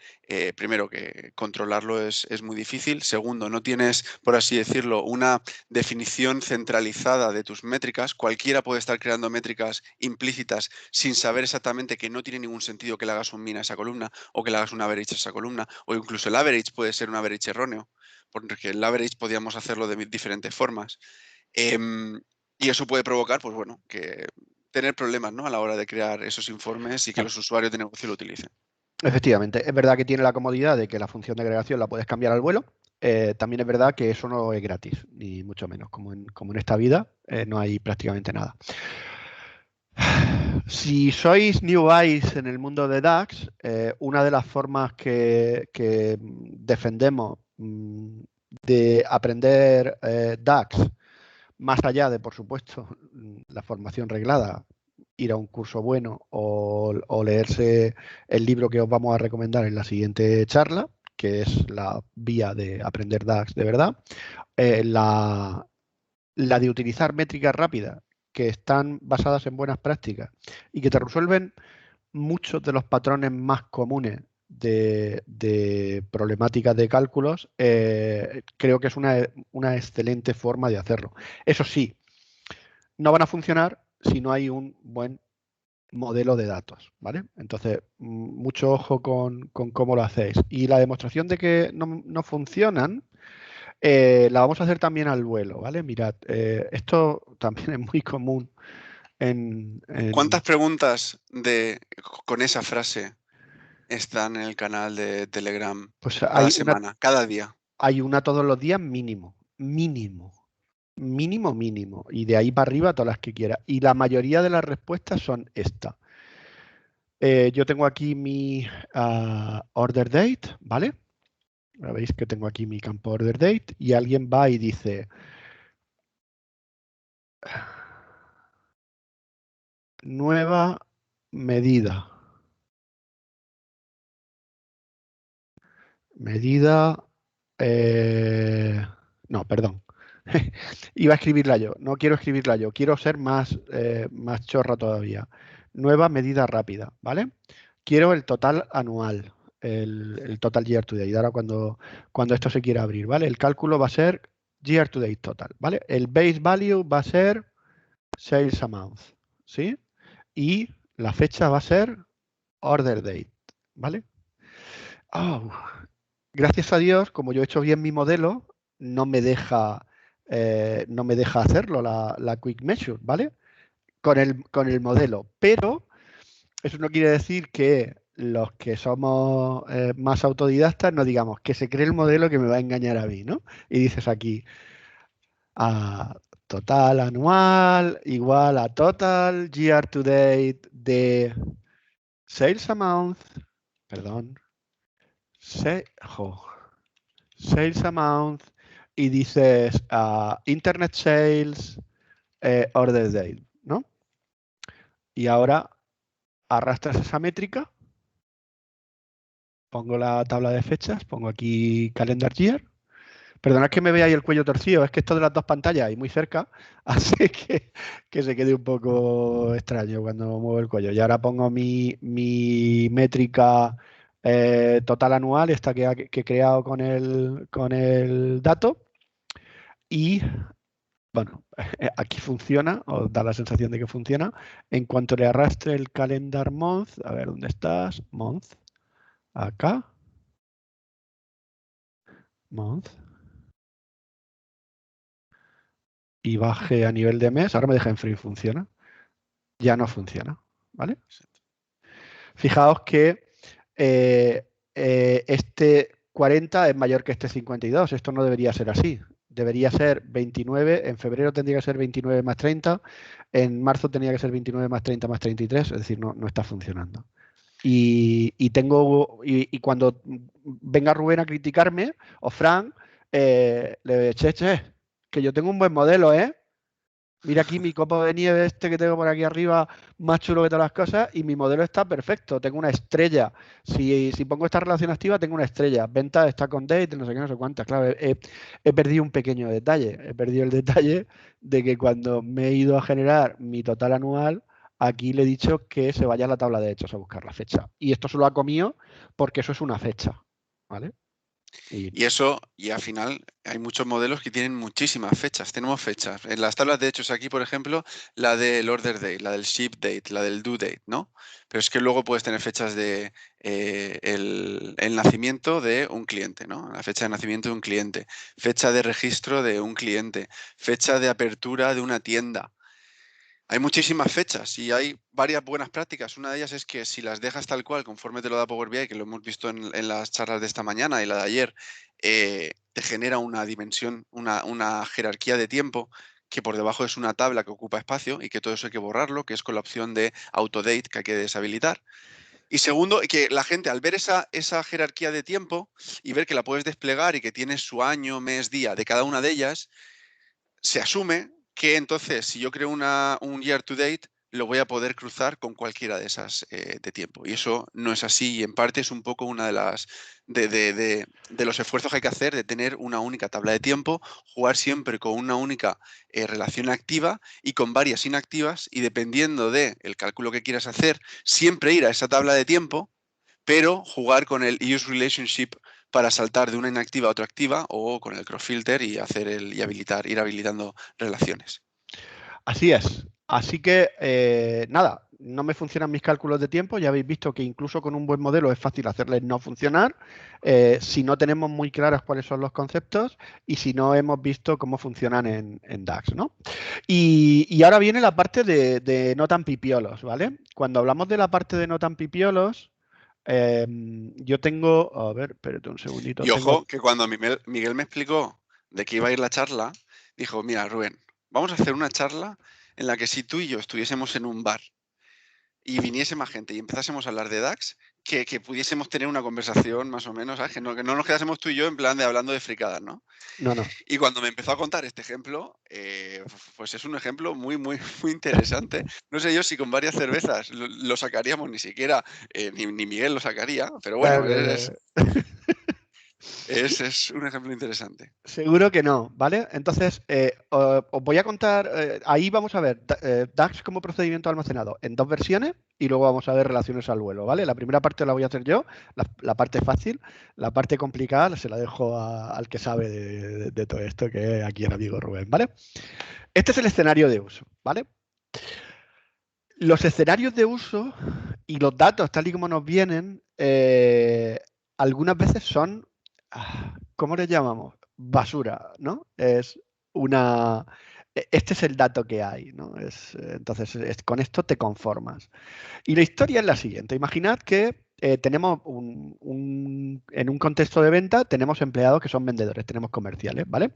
primero que controlarlo es muy difícil. Segundo, no tienes, por así decirlo, una definición centralizada de tus métricas. Cualquiera puede estar creando métricas implícitas sin saber exactamente que no tiene ningún sentido que le hagas un min a esa columna o que le hagas un average a esa columna, o incluso el average puede ser un average erróneo, porque el average podíamos hacerlo de diferentes formas. Y eso puede provocar, pues bueno, que tener problemas, ¿no? A la hora de crear esos informes y que los usuarios de negocio lo utilicen. Efectivamente, es verdad que tiene la comodidad de que la función de agregación la puedes cambiar al vuelo, también es verdad que eso no es gratis, ni mucho menos. Como en esta vida, no hay prácticamente nada. Si sois new eyes en el mundo de DAX, una de las formas que defendemos de aprender DAX, más allá de, por supuesto, la formación reglada, ir a un curso bueno o leerse el libro que os vamos a recomendar en la siguiente charla, que es la vía de aprender DAX de verdad, la de utilizar métricas rápidas que están basadas en buenas prácticas y que te resuelven muchos de los patrones más comunes de problemáticas de cálculos, creo que es una excelente forma de hacerlo. Eso sí, no van a funcionar si no hay un buen modelo de datos, ¿vale? Entonces, mucho ojo con cómo lo hacéis. Y la demostración de que no funcionan, la vamos a hacer también al vuelo, ¿vale? Mirad, esto también es muy común en ¿Cuántas preguntas con esa frase están en el canal de Telegram pues cada semana, cada día? hay una todos los días mínimo. Y de ahí para arriba todas las que quiera. Y la mayoría de las respuestas son estas. Yo tengo aquí mi order date, ¿vale? Veis que tengo aquí mi campo order date y alguien va y dice nueva medida. No, perdón. Iba a escribirla yo. No quiero escribirla yo. Quiero ser más chorra todavía. Nueva medida rápida, ¿vale? Quiero el total anual, el total year to date. Ahora cuando esto se quiera abrir, ¿vale? El cálculo va a ser year to date total, ¿vale? El base value va a ser sales amount, ¿sí? Y la fecha va a ser order date, ¿vale? Oh, gracias a Dios, como yo he hecho bien mi modelo, no me deja hacerlo la Quick Measure, ¿vale? Con el modelo. Pero eso no quiere decir que los que somos más autodidactas no digamos que se cree el modelo que me va a engañar a mí, ¿no? Y dices aquí, total anual igual a total year to date de sales amount, perdón, sales amount y dices internet sales order date, ¿no? Y ahora arrastras esa métrica, pongo la tabla de fechas, pongo aquí calendar year. Perdonad que me veáis el cuello torcido, es que esto de las dos pantallas y muy cerca hace que se quede un poco extraño cuando muevo el cuello. Y ahora pongo mi métrica total anual, esta que he creado con el dato. Y bueno, aquí funciona, os da la sensación de que funciona. En cuanto le arrastre el calendar month, a ver, ¿dónde estás? Month, acá. Month. Y baje a nivel de mes, ahora me deja en free, funciona. Ya no funciona, ¿vale? Fijaos que este 40 es mayor que este 52. Esto no debería ser así. Debería ser 29, en febrero tendría que ser 29 más 30, en marzo tenía que ser 29 más 30 más 33, es decir, no está funcionando. Y cuando venga Rubén a criticarme, o Frank, le che, que yo tengo un buen modelo, ¿eh? Mira aquí mi copo de nieve este que tengo por aquí arriba, más chulo que todas las cosas, y mi modelo está perfecto. Tengo una estrella. Si pongo esta relación activa, tengo una estrella. Venta está con date, no sé qué, no sé cuántas. Claro, he perdido un pequeño detalle. He perdido el detalle de que cuando me he ido a generar mi total anual, aquí le he dicho que se vaya a la tabla de hechos a buscar la fecha. Y esto se lo ha comido porque eso es una fecha, ¿vale? Y eso, y al final hay muchos modelos que tienen muchísimas fechas. Tenemos fechas. En las tablas de hechos aquí, por ejemplo, la del order date, la del ship date, la del due date, ¿no? Pero es que luego puedes tener fechas de el nacimiento de un cliente, ¿no? La fecha de nacimiento de un cliente, fecha de registro de un cliente, fecha de apertura de una tienda. Hay muchísimas fechas y hay varias buenas prácticas. Una de ellas es que si las dejas tal cual, conforme te lo da Power BI, que lo hemos visto en las charlas de esta mañana y la de ayer, te genera una dimensión, una jerarquía de tiempo que por debajo es una tabla que ocupa espacio y que todo eso hay que borrarlo, que es con la opción de autodate que hay que deshabilitar. Y segundo, que la gente al ver esa jerarquía de tiempo y ver que la puedes desplegar y que tienes su año, mes, día de cada una de ellas, se asume que entonces si yo creo un year to date, lo voy a poder cruzar con cualquiera de esas de tiempo. Y eso no es así y en parte es un poco una de las de los esfuerzos que hay que hacer de tener una única tabla de tiempo, jugar siempre con una única relación activa y con varias inactivas y dependiendo del cálculo que quieras hacer, siempre ir a esa tabla de tiempo, pero jugar con el use relationship para saltar de una inactiva a otra activa o con el cross filter y hacer ir habilitando relaciones. Así es. Así que, nada, no me funcionan mis cálculos de tiempo. Ya habéis visto que incluso con un buen modelo es fácil hacerles no funcionar si no tenemos muy claros cuáles son los conceptos y si no hemos visto cómo funcionan en DAX, ¿no? Y ahora viene la parte de no tan pipiolos, ¿vale? Cuando hablamos de la parte de no tan pipiolos, yo tengo, a ver, espérate un segundito. Y ojo, que cuando Miguel me explicó de qué iba a ir la charla, dijo, mira, Rubén, vamos a hacer una charla en la que si tú y yo estuviésemos en un bar y viniese más gente y empezásemos a hablar de DAX, que pudiésemos tener una conversación más o menos, ¿sabes? Que no nos quedásemos tú y yo en plan de hablando de fricadas, ¿no? No. Y cuando me empezó a contar este ejemplo, pues es un ejemplo muy, muy, muy interesante. No sé yo si con varias cervezas lo sacaríamos, ni siquiera, ni Miguel lo sacaría, pero bueno, es un ejemplo interesante. Seguro que no, ¿vale? Entonces, os voy a contar, ahí vamos a ver DAX como procedimiento almacenado en dos versiones y luego vamos a ver relaciones al vuelo, ¿vale? La primera parte la voy a hacer yo, la parte fácil, la parte complicada se la dejo al que sabe de todo esto, que es aquí el amigo Rubén, ¿vale? Este es el escenario de uso, ¿vale? Los escenarios de uso y los datos tal y como nos vienen, algunas veces son, ¿cómo le llamamos? Basura, ¿no? Este es el dato que hay, ¿no? Entonces, con esto te conformas. Y la historia es la siguiente. Imaginad que tenemos en un contexto de venta, tenemos empleados que son vendedores, tenemos comerciales, ¿vale?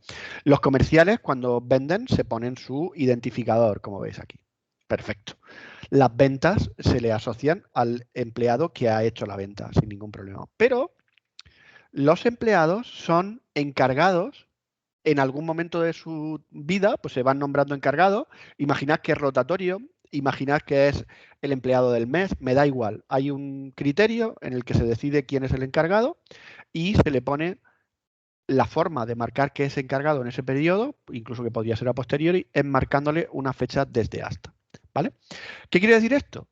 Los comerciales, cuando venden, se ponen su identificador, como veis aquí. Perfecto. Las ventas se le asocian al empleado que ha hecho la venta sin ningún problema. Pero los empleados son encargados en algún momento de su vida, pues se van nombrando encargados. Imaginad que es rotatorio, imaginad que es el empleado del mes, me da igual. Hay un criterio en el que se decide quién es el encargado y se le pone la forma de marcar que es encargado en ese periodo, incluso que podría ser a posteriori, es marcándole una fecha desde hasta. ¿Vale? ¿Qué quiere decir esto?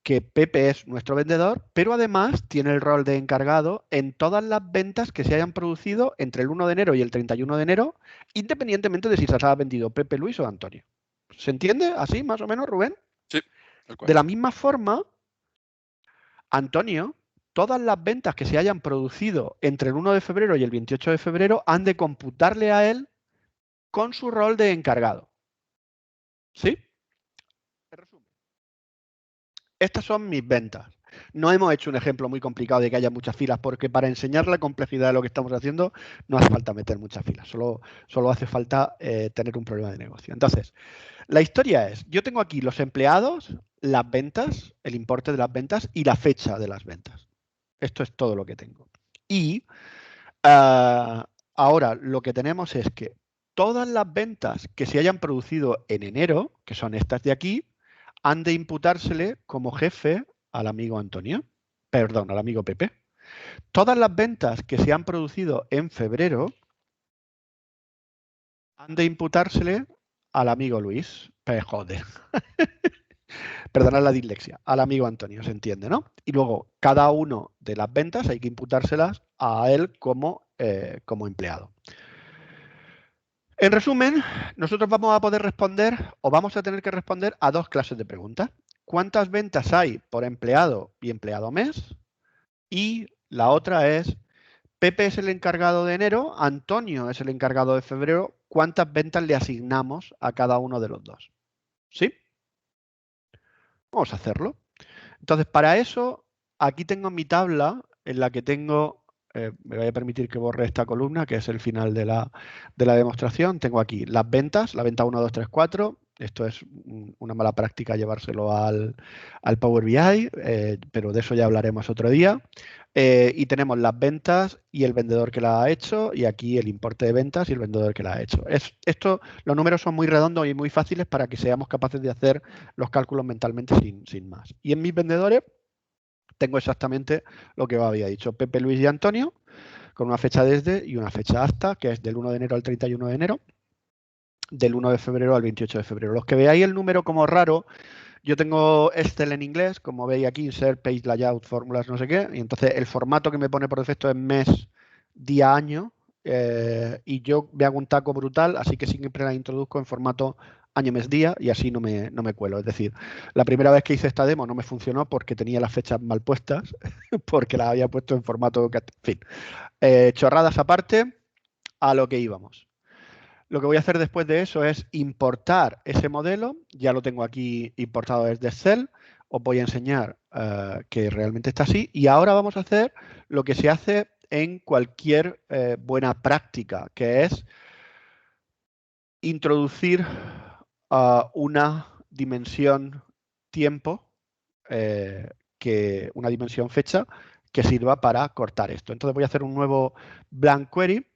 Que Pepe es nuestro vendedor, pero además tiene el rol de encargado en todas las ventas que se hayan producido entre el 1 de enero y el 31 de enero, independientemente de si se las ha vendido Pepe, Luis o Antonio. ¿Se entiende así, más o menos, Rubén? Sí, tal cual. De la misma forma, Antonio, todas las ventas que se hayan producido entre el 1 de febrero y el 28 de febrero han de computarle a él con su rol de encargado. ¿Sí? En resumen, estas son mis ventas. No hemos hecho un ejemplo muy complicado de que haya muchas filas, porque para enseñar la complejidad de lo que estamos haciendo no hace falta meter muchas filas, solo hace falta tener un problema de negocio. Entonces, la historia es, yo tengo aquí los empleados, las ventas, el importe de las ventas y la fecha de las ventas. Esto es todo lo que tengo. Y ahora lo que tenemos es que todas las ventas que se hayan producido en enero, que son estas de aquí, han de imputársele como jefe al amigo Antonio, perdón, al amigo Pepe. Todas las ventas que se han producido en febrero han de imputársele al amigo Luis. Joder. Perdonad la dislexia, al amigo Antonio, se entiende, ¿no? Y luego, cada uno de las ventas hay que imputárselas a él como empleado. En resumen, nosotros vamos a poder responder o vamos a tener que responder a dos clases de preguntas. ¿Cuántas ventas hay por empleado y empleado mes? Y la otra es, Pepe es el encargado de enero, Antonio es el encargado de febrero, ¿cuántas ventas le asignamos a cada uno de los dos? ¿Sí? Vamos a hacerlo. Entonces, para eso, aquí tengo mi tabla en la que tengo me voy a permitir que borre esta columna, que es el final de la demostración. Tengo aquí las ventas, la venta 1, 2, 3, 4. Esto es una mala práctica llevárselo al Power BI, pero de eso ya hablaremos otro día. Y tenemos las ventas y el vendedor que la ha hecho, y aquí el importe de ventas y el vendedor que la ha hecho. Los números son muy redondos y muy fáciles para que seamos capaces de hacer los cálculos mentalmente sin más. Y en mis vendedores tengo exactamente lo que os había dicho. Pepe, Luis y Antonio, con una fecha desde y una fecha hasta, que es del 1 de enero al 31 de enero, del 1 de febrero al 28 de febrero. Los que veáis el número como raro, yo tengo Excel en inglés, como veis aquí, insert, page, layout, fórmulas, no sé qué, y entonces el formato que me pone por defecto es mes, día, año, y yo me hago un taco brutal, así que siempre la introduzco en formato año, mes, día, y así no me cuelo. Es decir, la primera vez que hice esta demo no me funcionó porque tenía las fechas mal puestas, porque las había puesto en formato... En fin, chorradas aparte, a lo que íbamos. Lo que voy a hacer después de eso es importar ese modelo. Ya lo tengo aquí importado desde Excel. Os voy a enseñar que realmente está así. Y ahora vamos a hacer lo que se hace en cualquier buena práctica, que es introducir una dimensión tiempo, una dimensión fecha, que sirva para cortar esto. Entonces voy a hacer un nuevo blank query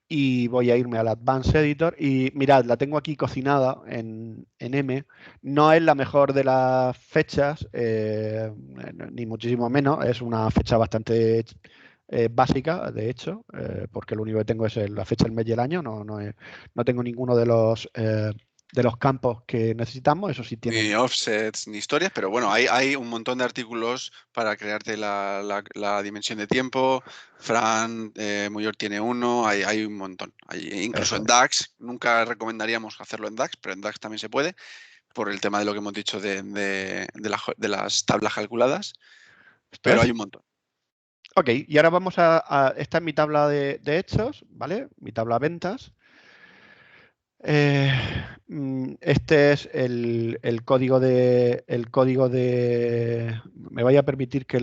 y voy a irme al Advanced Editor y mirad, la tengo aquí cocinada en M. No es la mejor de las fechas, ni muchísimo menos. Es una fecha bastante básica, de hecho, porque lo único que tengo es la fecha, el mes y el año. No tengo ninguno de los campos que necesitamos. Eso sí tiene. Ni offsets ni historias, pero bueno, hay un montón de artículos para crearte la dimensión de tiempo. Fran Muyor tiene uno, hay un montón. Incluso Eso en es. DAX, nunca recomendaríamos hacerlo en DAX, pero en DAX también se puede, por el tema de lo que hemos dicho de las tablas calculadas, pero hay un montón. Ok, y ahora vamos esta es mi tabla de hechos, ¿vale? Mi tabla ventas. Este es el código de... Me voy a permitir que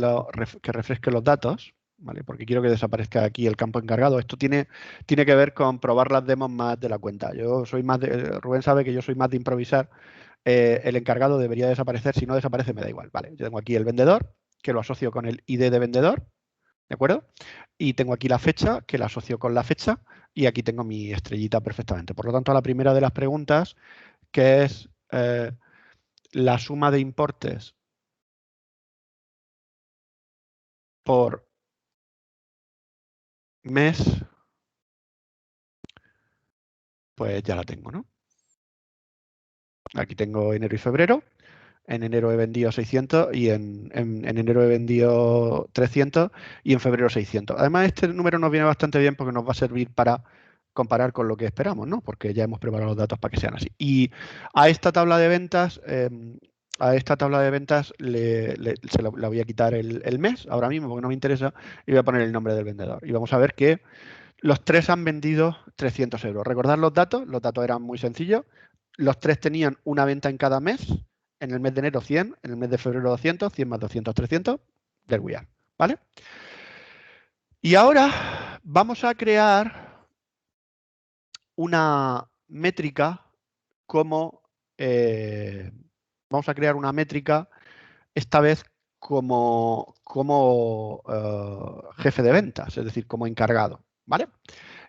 refresque los datos, ¿vale? Porque quiero que desaparezca aquí el campo encargado. Esto tiene que ver con probar las demos más de la cuenta. Yo soy más Rubén sabe que yo soy más de improvisar. El encargado debería desaparecer. Si no desaparece, me da igual, ¿vale? Yo tengo aquí el vendedor, que lo asocio con el ID de vendedor, ¿de acuerdo? Y tengo aquí la fecha, que la asocio con la fecha, y aquí tengo mi estrellita perfectamente. Por lo tanto, la primera de las preguntas, que es la suma de importes por mes, pues ya la tengo, ¿no? Aquí tengo enero y febrero. En enero he vendido 600 y en enero he vendido 300 y en febrero 600. Además, este número nos viene bastante bien porque nos va a servir para comparar con lo que esperamos, ¿no? Porque ya hemos preparado los datos para que sean así. Y a esta tabla de ventas, la voy a quitar el mes ahora mismo porque no me interesa y voy a poner el nombre del vendedor. Y vamos a ver que los tres han vendido 300 euros. Recordad los datos eran muy sencillos. Los tres tenían una venta en cada mes. En el mes de enero 100, en el mes de febrero 200, 100 más 200, 300, there we are, ¿vale? Y ahora vamos a crear una métrica vamos a crear una métrica esta vez como jefe de ventas, es decir, como encargado, ¿vale?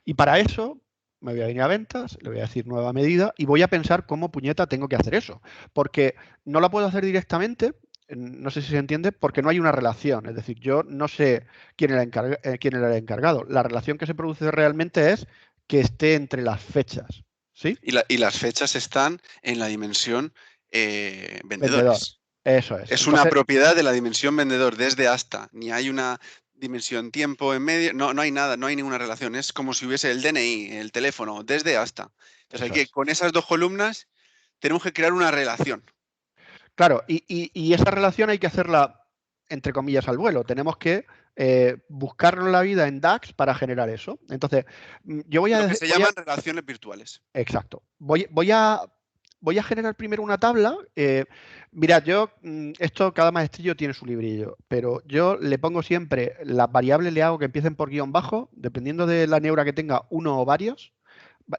Y para eso me voy a venir a ventas, le voy a decir nueva medida y voy a pensar cómo puñeta tengo que hacer eso. Porque no la puedo hacer directamente, no sé si se entiende, porque no hay una relación. Es decir, yo no sé quién era el encargado. La relación que se produce realmente es que esté entre las fechas. ¿Sí? Y las fechas están en la dimensión Vendedor. vendedores. Eso es. Es una propiedad de la dimensión vendedor desde hasta. Ni hay una dimensión tiempo en medio, no hay nada, no hay ninguna relación. Es como si hubiese el DNI, el teléfono, desde hasta. Entonces con esas dos columnas tenemos que crear una relación. Claro, y esa relación hay que hacerla, entre comillas, al vuelo. Tenemos que buscarnos la vida en DAX para generar eso. Entonces, yo voy a... Lo que se llaman relaciones virtuales. Exacto. Voy a voy a generar primero una tabla. Mirad, cada maestrillo tiene su librillo, pero yo le pongo siempre las variables, le hago que empiecen por guión bajo, dependiendo de la neura que tenga, uno o varios,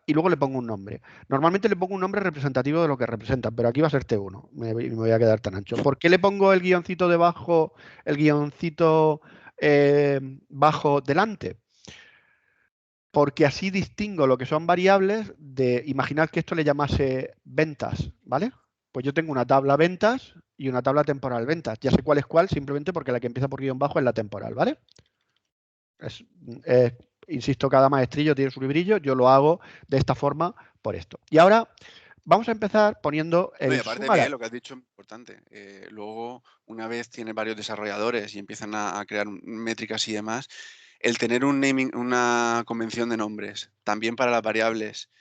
y luego le pongo un nombre. Normalmente le pongo un nombre representativo de lo que representan, pero aquí va a ser T1, me voy a quedar tan ancho. ¿Por qué le pongo el guioncito debajo, el guioncito bajo delante? Porque así distingo lo que son variables de, imaginad que esto le llamase ventas, ¿vale? Pues yo tengo una tabla ventas y una tabla temporal ventas. Ya sé cuál es cuál, simplemente porque la que empieza por guión bajo es la temporal, ¿vale? Insisto, cada maestrillo tiene su librillo, yo lo hago de esta forma por esto. Y ahora vamos a empezar poniendo No, y el aparte, summarize. Miguel, lo que has dicho es importante. Luego, una vez tiene varios desarrolladores y empiezan a crear métricas y demás, el tener un naming, una convención de nombres, también para las variables,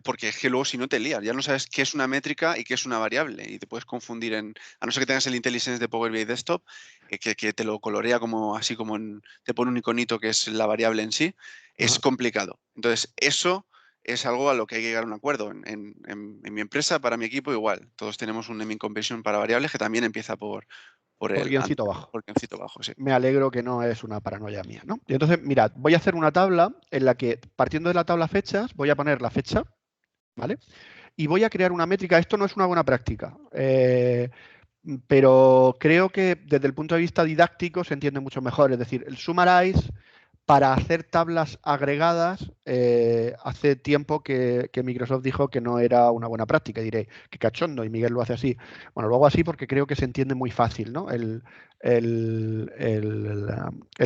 porque es que luego si no te lías, ya no sabes qué es una métrica y qué es una variable, y te puedes confundir a no ser que tengas el IntelliSense de Power BI Desktop, que te lo colorea como así como te pone un iconito que es la variable en sí, es Ajá. complicado. Entonces, eso es algo a lo que hay que llegar a un acuerdo. En mi empresa, para mi equipo, igual. Todos tenemos un naming convention para variables que también empieza por el guioncito bajo. por guioncito bajo, sí. Me alegro que no es una paranoia mía, ¿no? Y entonces, mirad, voy a hacer una tabla en la que, partiendo de la tabla fechas, voy a poner la fecha, ¿vale? Y voy a crear una métrica. Esto no es una buena práctica, pero creo que desde el punto de vista didáctico se entiende mucho mejor. Es decir, el summarize para hacer tablas agregadas, hace tiempo que Microsoft dijo que no era una buena práctica. Y diré, qué cachondo, y Miguel lo hace así. Bueno, lo hago así porque creo que se entiende muy fácil, ¿no? El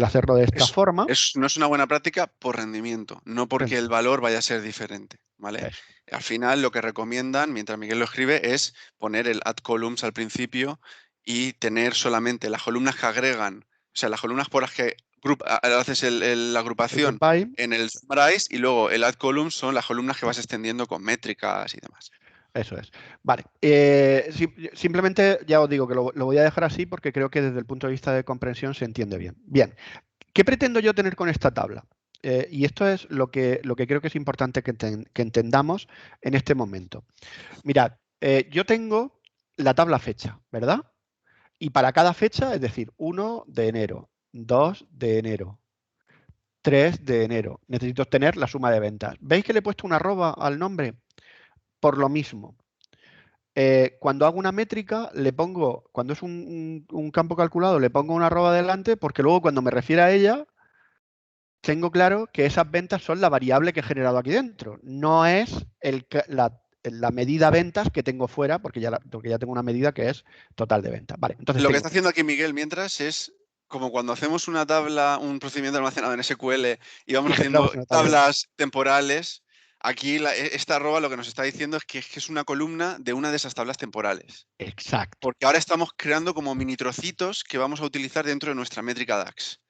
hacerlo de esta forma. No es una buena práctica por rendimiento, no porque el valor vaya a ser diferente, ¿vale? Eso. Al final, lo que recomiendan, mientras Miguel lo escribe, es poner el add columns al principio y tener solamente las columnas que agregan, o sea, las columnas por las que haces la agrupación en el summarize, y luego el add columns son las columnas que vas extendiendo con métricas y demás. Eso es. Vale. Simplemente ya os digo que lo voy a dejar así porque creo que desde el punto de vista de comprensión se entiende bien. Bien. ¿Qué pretendo yo tener con esta tabla? Y esto es lo que creo que es importante que entendamos en este momento. Mirad, yo tengo la tabla fecha, ¿verdad? Y para cada fecha, es decir, 1 de enero, 2 de enero, 3 de enero, necesito tener la suma de ventas. ¿Veis que le he puesto una arroba al nombre? Por lo mismo. Cuando hago una métrica, le pongo, cuando es un campo calculado, le pongo una arroba delante, porque luego cuando me refiero a ella, tengo claro que esas ventas son la variable que he generado aquí dentro. No es la medida ventas que tengo fuera, porque ya tengo una medida que es total de ventas. Vale, entonces Lo que está haciendo aquí Miguel mientras es como cuando hacemos una tabla, un procedimiento almacenado en SQL y vamos haciendo tablas temporales. Aquí esta arroba lo que nos está diciendo es que es una columna de una de esas tablas temporales. Exacto. Porque ahora estamos creando como mini trocitos que vamos a utilizar dentro de nuestra métrica DAX.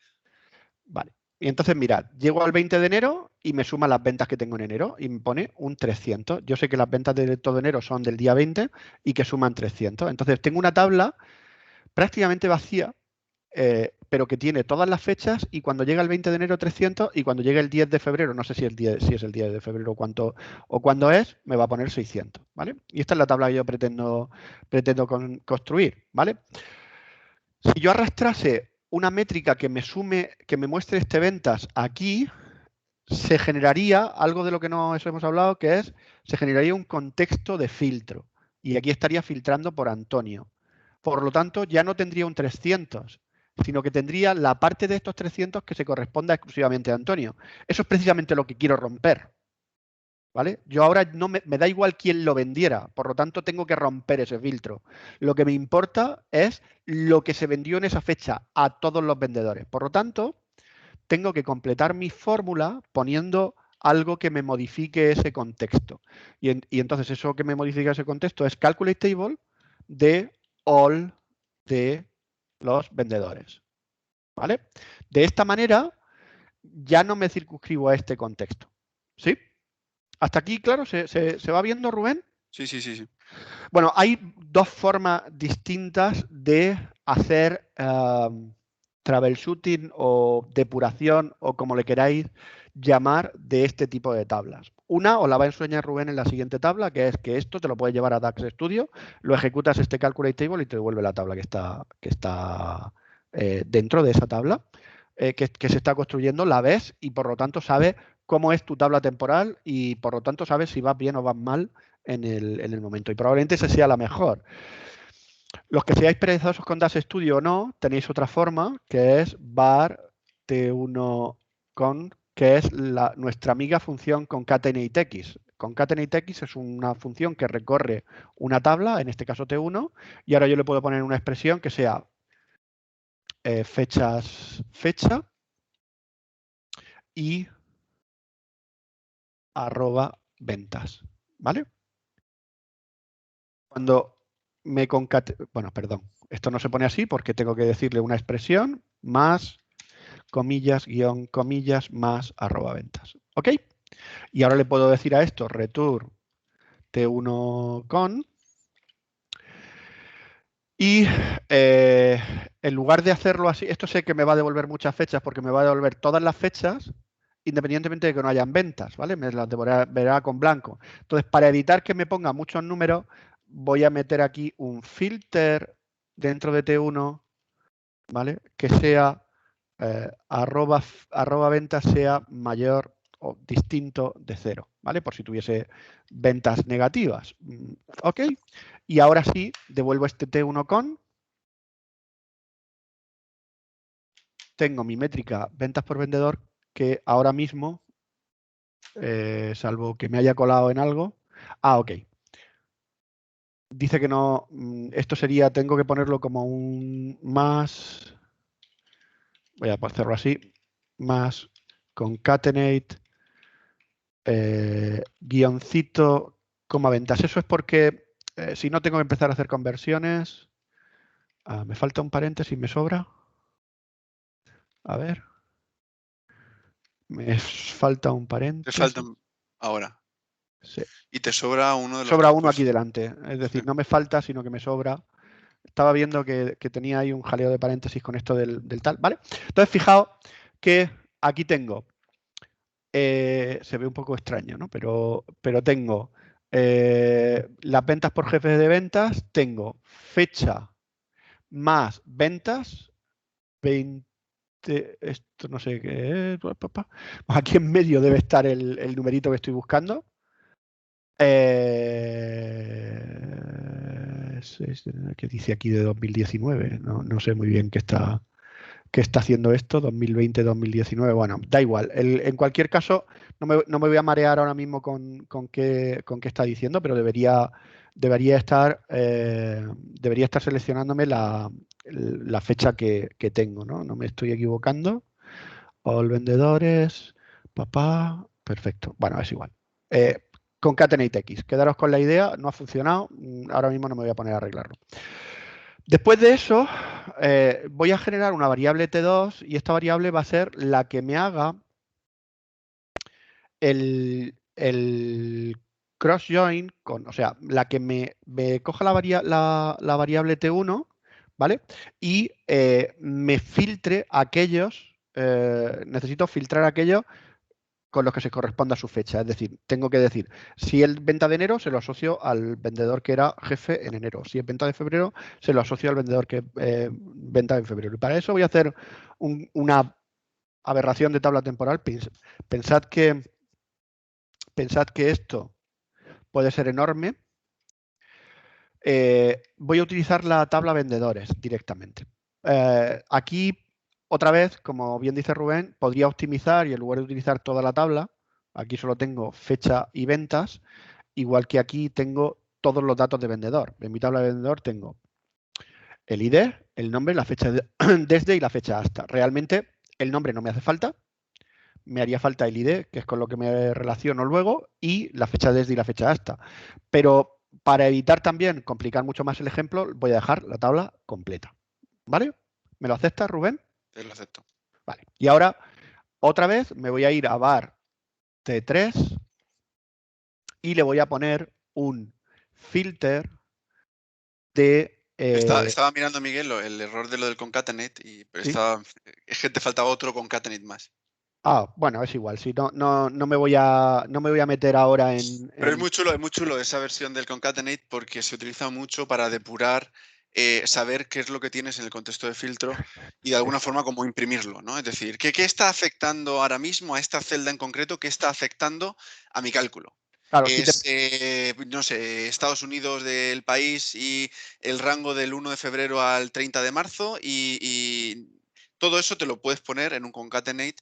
Vale. Y entonces, mirad, llego al 20 de enero y me suma las ventas que tengo en enero y me pone un 300. Yo sé que las ventas de todo enero son del día 20 y que suman 300. Entonces, tengo una tabla prácticamente vacía, pero que tiene todas las fechas, y cuando llega el 20 de enero 300 y cuando llegue el 10 de febrero, no sé si es el 10 de febrero o cuándo es, me va a poner 600, ¿vale? Y esta es la tabla que yo pretendo construir, ¿vale? Si yo arrastrase una métrica que me muestre este ventas aquí, se generaría algo de lo que no hemos hablado, que es, se generaría un contexto de filtro. Y aquí estaría filtrando por Antonio. Por lo tanto, ya no tendría un 300, sino que tendría la parte de estos 300 que se corresponda exclusivamente a Antonio. Eso es precisamente lo que quiero romper. ¿Vale? Yo ahora no me da igual quién lo vendiera, por lo tanto tengo que romper ese filtro. Lo que me importa es lo que se vendió en esa fecha a todos los vendedores. Por lo tanto, tengo que completar mi fórmula poniendo algo que me modifique ese contexto. Y entonces eso que me modifica ese contexto es calculate table de all de los vendedores. ¿Vale? De esta manera ya no me circunscribo a este contexto. ¿Sí? ¿Hasta aquí, claro? ¿Se va viendo, Rubén? Sí. Bueno, hay dos formas distintas de hacer troubleshooting o depuración o como le queráis llamar de este tipo de tablas. Una os la va a enseñar Rubén en la siguiente tabla, que es que esto te lo puedes llevar a DAX Studio, lo ejecutas este calculate table y te devuelve la tabla que está dentro de esa tabla que se está construyendo, la ves y por lo tanto sabes cómo es tu tabla temporal y por lo tanto sabes si vas bien o vas mal en el momento. Y probablemente esa sea la mejor. Los que seáis perezosos con DAX Studio o no, tenéis otra forma que es var t1con, que es nuestra amiga función concatenatex. Concatenatex es una función que recorre una tabla, en este caso T1, y ahora yo le puedo poner una expresión que sea fecha y @ventas, ¿vale? Cuando me bueno, perdón, esto no se pone así porque tengo que decirle una expresión más comillas, guión, comillas, más @ventas. ¿Ok? Y ahora le puedo decir a esto return t1 con y en lugar de hacerlo así, esto sé que me va a devolver muchas fechas porque me va a devolver todas las fechas independientemente de que no hayan ventas, ¿vale? Me las devolverá con blanco. Entonces, para evitar que me ponga muchos números, voy a meter aquí un filter dentro de T1, ¿vale? Que sea arroba ventas sea mayor o distinto de 0, ¿vale? Por si tuviese ventas negativas. ¿Ok? Y ahora sí, devuelvo este T1 con. Tengo mi métrica ventas por vendedor que ahora mismo, salvo que me haya colado en algo. Ok. Dice que no, esto sería, tengo que ponerlo como un más, voy a hacerlo así, más concatenate guioncito, coma ventas. Eso es porque si no tengo que empezar a hacer conversiones, me falta un paréntesis, me sobra. A ver. Me falta un paréntesis. Te faltan ahora. Sí. Y te sobra uno de los Sobra que has uno aquí puesto. delante. Es decir, Sí. no me falta, sino que me sobra. Estaba viendo que tenía ahí un jaleo de paréntesis con esto del tal. ¿Vale? Entonces, fijaos que aquí tengo. Se ve un poco extraño, ¿no? Pero tengo las ventas por jefes de ventas, tengo fecha más ventas, 20, esto no sé qué es, aquí en medio debe estar el numerito que estoy buscando. ¿Qué dice aquí de 2019? No sé muy bien qué está haciendo esto, 2020-2019. Bueno, da igual. En cualquier caso, no me voy a marear ahora mismo con qué está diciendo, pero debería estar seleccionándome la fecha que tengo, ¿no? No me estoy equivocando. All vendedores, papá, perfecto. Bueno, es igual. Concatenatex. Quedaros con la idea, no ha funcionado. Ahora mismo no me voy a poner a arreglarlo. Después de eso, voy a generar una variable T2 y esta variable va a ser la que me haga el cross join con, o sea, la que me coja la variable T1, ¿vale? Y me filtre aquellos, necesito filtrar aquellos con los que se corresponda a su fecha. Es decir, tengo que decir, si es venta de enero, se lo asocio al vendedor que era jefe en enero. Si es venta de febrero, se lo asocio al vendedor que venta en febrero. Y para eso voy a hacer una aberración de tabla temporal. Pensad que esto puede ser enorme. Voy a utilizar la tabla vendedores directamente. Aquí, otra vez, como bien dice Rubén, podría optimizar y en lugar de utilizar toda la tabla, aquí solo tengo fecha y ventas, igual que aquí tengo todos los datos de vendedor. En mi tabla de vendedor tengo el ID, el nombre, la fecha desde y la fecha hasta. Realmente el nombre no me hace falta, me haría falta el ID, que es con lo que me relaciono luego, y la fecha desde y la fecha hasta. Pero para evitar también complicar mucho más el ejemplo, voy a dejar la tabla completa. ¿Vale? ¿Me lo aceptas, Rubén? Te lo acepto. Vale. Y ahora, otra vez, me voy a ir a var T3 y le voy a poner un filter de Estaba mirando, Miguel, el error de lo del concatenate, pero ¿sí? es que te faltaba otro concatenate más. Bueno, es igual. Si no me voy a meter ahora en. Pero es muy chulo esa versión del concatenate porque se utiliza mucho para depurar, saber qué es lo que tienes en el contexto de filtro y de alguna forma como imprimirlo, ¿no? Es decir, ¿qué está afectando ahora mismo a esta celda en concreto? ¿Qué está afectando a mi cálculo? Claro, Es, no sé, Estados Unidos del país y el rango del 1 de febrero al 30 de marzo y todo eso te lo puedes poner en un concatenate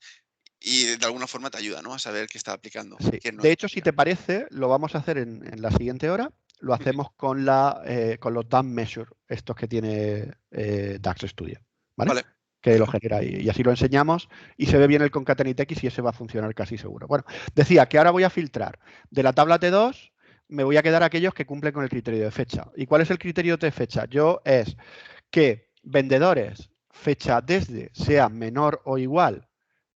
y de alguna forma te ayuda, ¿no? A saber qué está aplicando. Sí. Qué no De está hecho, si aplicando. te parece, lo vamos a hacer en la siguiente hora. Lo hacemos con los DAM Measure, estos que tiene DAX Studio, ¿vale? Vale. Que lo genera y así lo enseñamos y se ve bien el concatenate X y ese va a funcionar casi seguro. Bueno, decía que ahora voy a filtrar de la tabla T2, me voy a quedar aquellos que cumplen con el criterio de fecha. ¿Y cuál es el criterio de fecha? Es que vendedores fecha desde sea menor o igual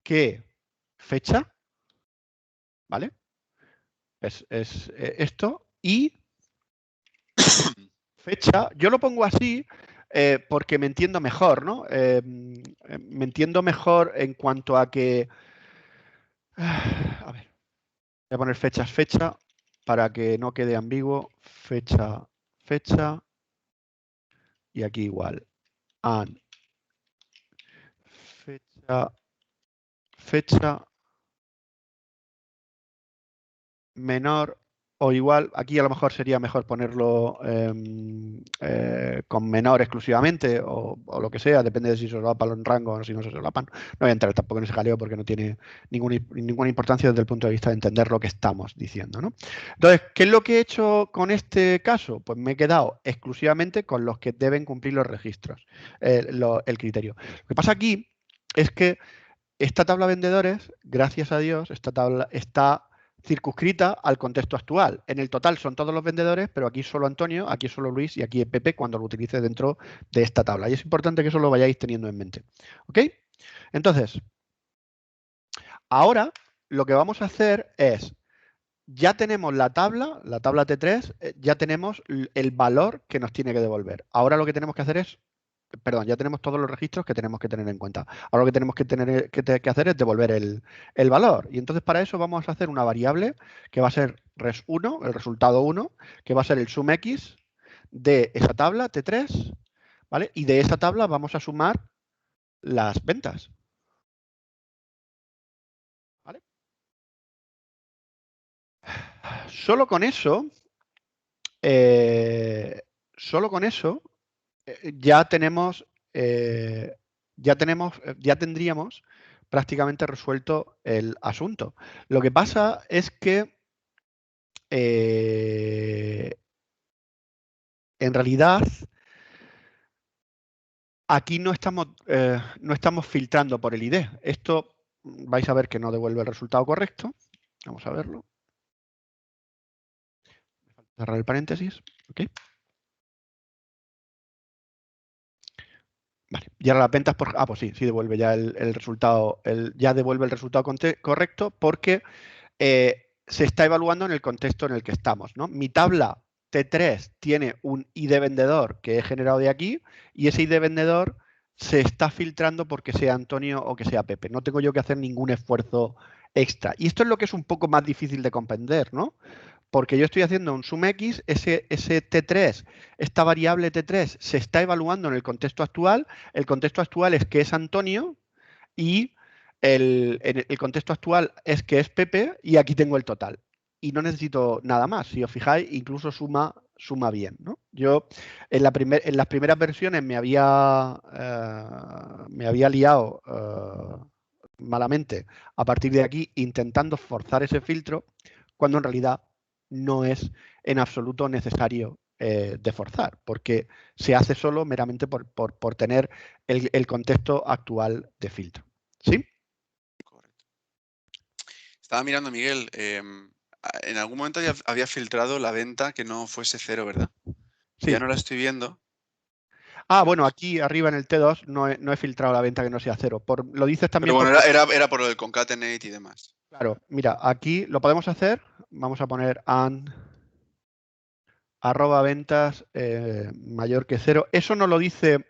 que fecha, ¿vale? Es esto y fecha, yo lo pongo así porque me entiendo mejor, ¿no? Me entiendo mejor en cuanto a que, a ver, voy a poner fecha, para que no quede ambiguo, fecha, y aquí igual, and fecha menor o igual, aquí a lo mejor sería mejor ponerlo con menor exclusivamente o lo que sea, depende de si se solapan en rango o si no se solapan. No voy a entrar tampoco en ese jaleo porque no tiene ninguna importancia desde el punto de vista de entender lo que estamos diciendo, ¿no? Entonces, ¿qué es lo que he hecho con este caso? Pues me he quedado exclusivamente con los que deben cumplir los registros, el criterio. Lo que pasa aquí es que esta tabla de vendedores, gracias a Dios, esta tabla está circunscrita al contexto actual. En el total son todos los vendedores, pero aquí solo Antonio, aquí solo Luis y aquí Pepe cuando lo utilice dentro de esta tabla. Y es importante que eso lo vayáis teniendo en mente. ¿Ok? Entonces, ahora lo que vamos a hacer es, ya tenemos la tabla T3, ya tenemos el valor que nos tiene que devolver. Ahora lo que tenemos que hacer es ya tenemos todos los registros que tenemos que tener en cuenta. Ahora lo que tenemos que hacer es devolver el valor. Y entonces para eso vamos a hacer una variable que va a ser res1, el resultado 1, que va a ser el sumx de esa tabla T3, ¿vale? Y de esa tabla vamos a sumar las ventas. ¿Vale? Solo con eso, ya tenemos, ya tendríamos prácticamente resuelto el asunto. Lo que pasa es que en realidad aquí no estamos filtrando por el ID. Esto vais a ver que no devuelve el resultado correcto. Vamos a verlo. Cerrar el paréntesis. ¿Ok? Vale, y ahora las ventas por... pues sí devuelve ya el resultado, ya devuelve el resultado correcto porque se está evaluando en el contexto en el que estamos, ¿no? Mi tabla T3 tiene un ID vendedor que he generado de aquí y ese ID vendedor se está filtrando porque sea Antonio o que sea Pepe. No tengo yo que hacer ningún esfuerzo extra. Y esto es lo que es un poco más difícil de comprender, ¿no? Porque yo estoy haciendo un sumx, ese T3, esta variable T3 se está evaluando en el contexto actual. El contexto actual es que es Antonio y el contexto actual es que es Pepe y aquí tengo el total. Y no necesito nada más. Si os fijáis, incluso suma bien, ¿no? Yo en las primeras versiones me había liado malamente a partir de aquí intentando forzar ese filtro cuando en realidad no es en absoluto necesario de forzar, porque se hace solo meramente por tener el contexto actual de filtro. ¿Sí? Correcto. Estaba mirando, Miguel, en algún momento ya había filtrado la venta que no fuese cero, ¿verdad? Sí. Ya no la estoy viendo. Bueno, aquí arriba en el T2 no he filtrado la venta que no sea cero. Lo dices también Pero bueno, porque... era por lo del concatenate y demás. Claro, mira, aquí lo podemos hacer. Vamos a poner and arroba ventas mayor que 0. Eso no lo dice,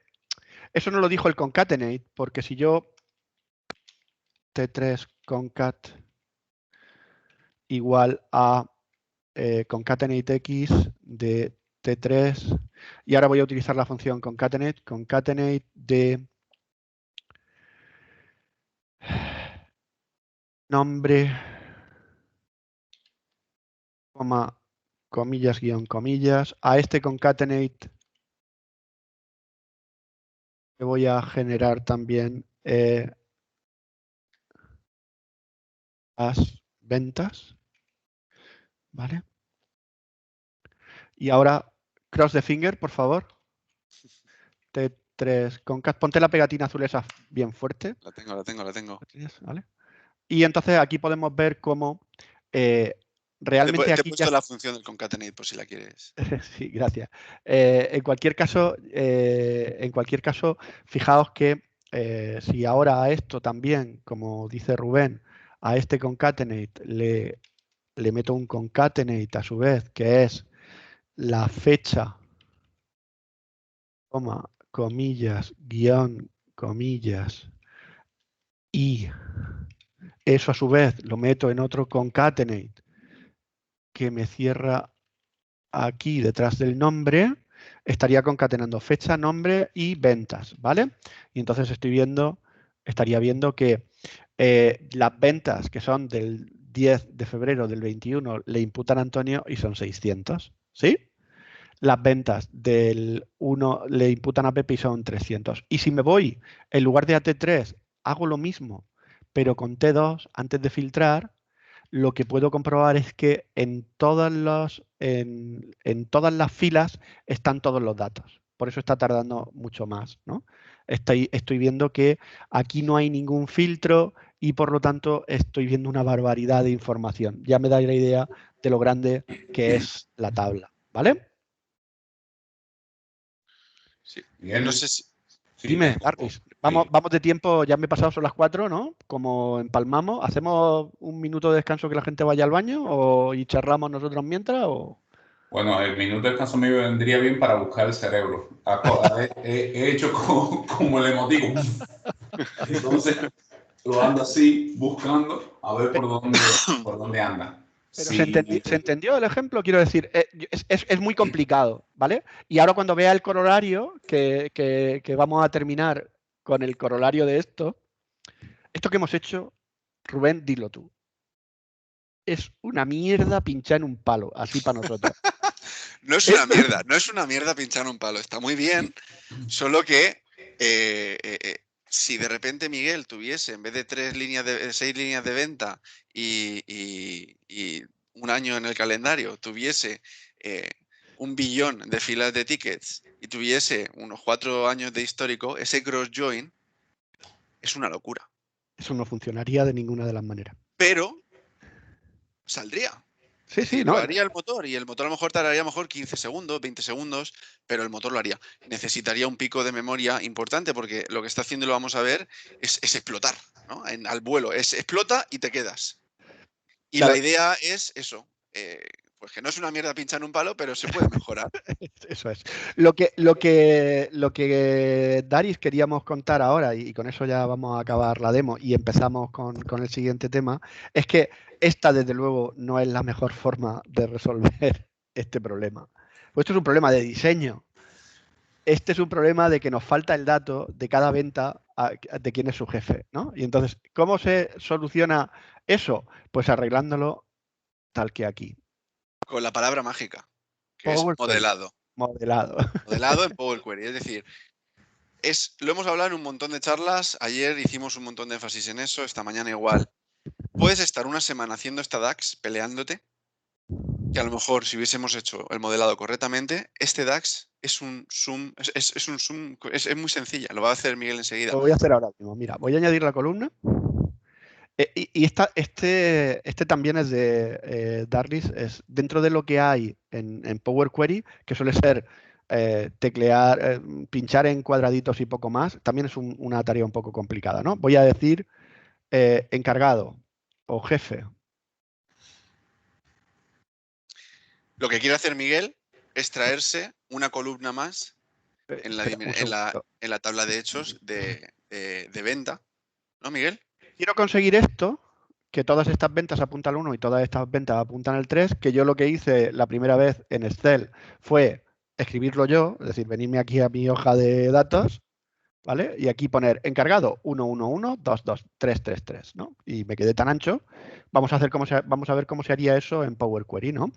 eso no lo dijo el concatenate, porque si yo T3 concat igual a concatenate x de T3, y ahora voy a utilizar la función concatenate de nombre, coma, comillas, guión, comillas. A este concatenate le voy a generar también las ventas, ¿vale? Y ahora, cross the finger, por favor. T3 concat, ponte la pegatina azul esa bien fuerte. La tengo. ¿Vale? Y entonces aquí podemos ver cómo realmente Te he aquí puesto ya... la función del concatenate por si la quieres. Sí, gracias. En cualquier caso, fijaos que si ahora a esto también, como dice Rubén, a este concatenate le meto un concatenate a su vez, que es la fecha, coma, comillas, guión, comillas, y eso a su vez lo meto en otro concatenate que me cierra aquí detrás del nombre, estaría concatenando fecha, nombre y ventas, ¿vale? Y entonces estaría viendo que las ventas que son del 10 de febrero del 21 le imputan a Antonio y son 600, ¿sí? Las ventas del 1 le imputan a Pepe y son 300. Y si me voy, en lugar de a T3, hago lo mismo, pero con T2, antes de filtrar, lo que puedo comprobar es que en todas las filas están todos los datos. Por eso está tardando mucho más, ¿no? Estoy viendo que aquí no hay ningún filtro y por lo tanto estoy viendo una barbaridad de información. Ya me da la idea de lo grande que es la tabla, ¿vale? Sí. Bien. No sé si... Sí, Dime, Darlis, vamos de tiempo, ya me he pasado, son las 4, ¿no? Como empalmamos, ¿hacemos un minuto de descanso que la gente vaya al baño y charlamos nosotros mientras? Bueno, el minuto de descanso me vendría bien para buscar el cerebro. He hecho como el emotico. Entonces, lo ando así, buscando, a ver por dónde anda. Pero Sí. ¿se entendió el ejemplo? Quiero decir, es muy complicado, ¿vale? Y ahora cuando vea el corolario, que vamos a terminar con el corolario de esto que hemos hecho, Rubén, dilo tú. Es una mierda pinchar en un palo, así para nosotros. No es una mierda pinchar un palo, está muy bien, solo que si de repente Miguel tuviese, en vez de 6 líneas de venta y un año en el calendario, tuviese 1 billón de filas de tickets y tuviese unos 4 años de histórico, ese cross-join es una locura. Eso no funcionaría de ninguna de las maneras. Pero saldría. Sí, Es decir, no. lo haría el motor y el motor a lo mejor tardaría 15 segundos, 20 segundos, pero el motor lo haría. Necesitaría un pico de memoria importante porque lo que está haciendo, y lo vamos a ver, es explotar, ¿no? Al vuelo. Explota y te quedas. Y Claro. la idea es eso. Pues que no es una mierda pinchar un palo, pero se puede mejorar. Eso es. Lo que Daris queríamos contar ahora, y con eso ya vamos a acabar la demo y empezamos con el siguiente tema, es que esta desde luego no es la mejor forma de resolver este problema. Pues esto es un problema de diseño. Este es un problema de que nos falta el dato de cada venta de quién es su jefe, ¿no? Y entonces, ¿cómo se soluciona eso? Pues arreglándolo tal que aquí. Con la palabra mágica, que Power es modelado. Modelado. Modelado en Power Query. Es decir, lo hemos hablado en un montón de charlas. Ayer hicimos un montón de énfasis en eso. Esta mañana igual. Puedes estar una semana haciendo esta DAX peleándote, que a lo mejor si hubiésemos hecho el modelado correctamente, este DAX es un zoom, es muy sencilla, lo va a hacer Miguel enseguida. Lo voy a hacer ahora mismo. Mira, voy a añadir la columna. Este también es de Darlis, es dentro de lo que hay en Power Query, que suele ser teclear, pinchar en cuadraditos y poco más, también es una tarea un poco complicada, ¿no? Voy a decir encargado o jefe. Lo que quiere hacer Miguel extraerse una columna más en la, Espera, un segundo. en la tabla de hechos de venta, ¿no, Miguel? Quiero conseguir esto, que todas estas ventas apuntan al 1 y todas estas ventas apuntan al 3, que yo lo que hice la primera vez en Excel fue escribirlo yo, es decir, venirme aquí a mi hoja de datos, ¿vale? Y aquí poner encargado 111222333, ¿no? Y me quedé tan ancho. Vamos a ver cómo se haría eso en Power Query, ¿no?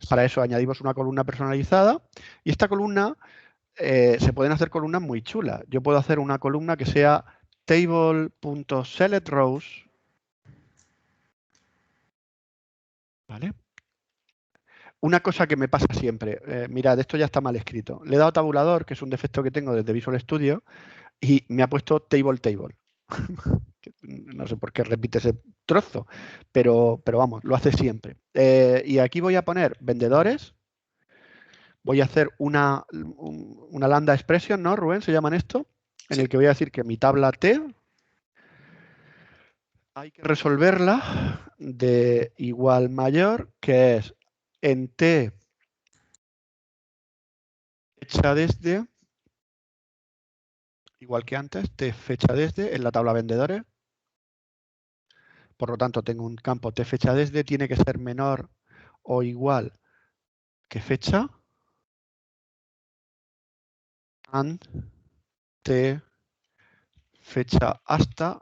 Para eso añadimos una columna personalizada y esta columna se pueden hacer columnas muy chulas. Yo puedo hacer una columna que sea table.selectRows, ¿vale? Una cosa que me pasa siempre, mirad, esto ya está mal escrito. Le he dado tabulador, que es un defecto que tengo desde Visual Studio, y me ha puesto table. No sé por qué repite ese trozo, pero vamos, lo hace siempre. Y aquí voy a poner vendedores. Voy a hacer una lambda expression, ¿no, Rubén? ¿Se llaman esto? En el que voy a decir que mi tabla T hay que resolverla de igual mayor, que es en T fecha desde, igual que antes, T fecha desde en la tabla vendedores. Por lo tanto, tengo un campo T fecha desde, tiene que ser menor o igual que fecha, and T fecha hasta.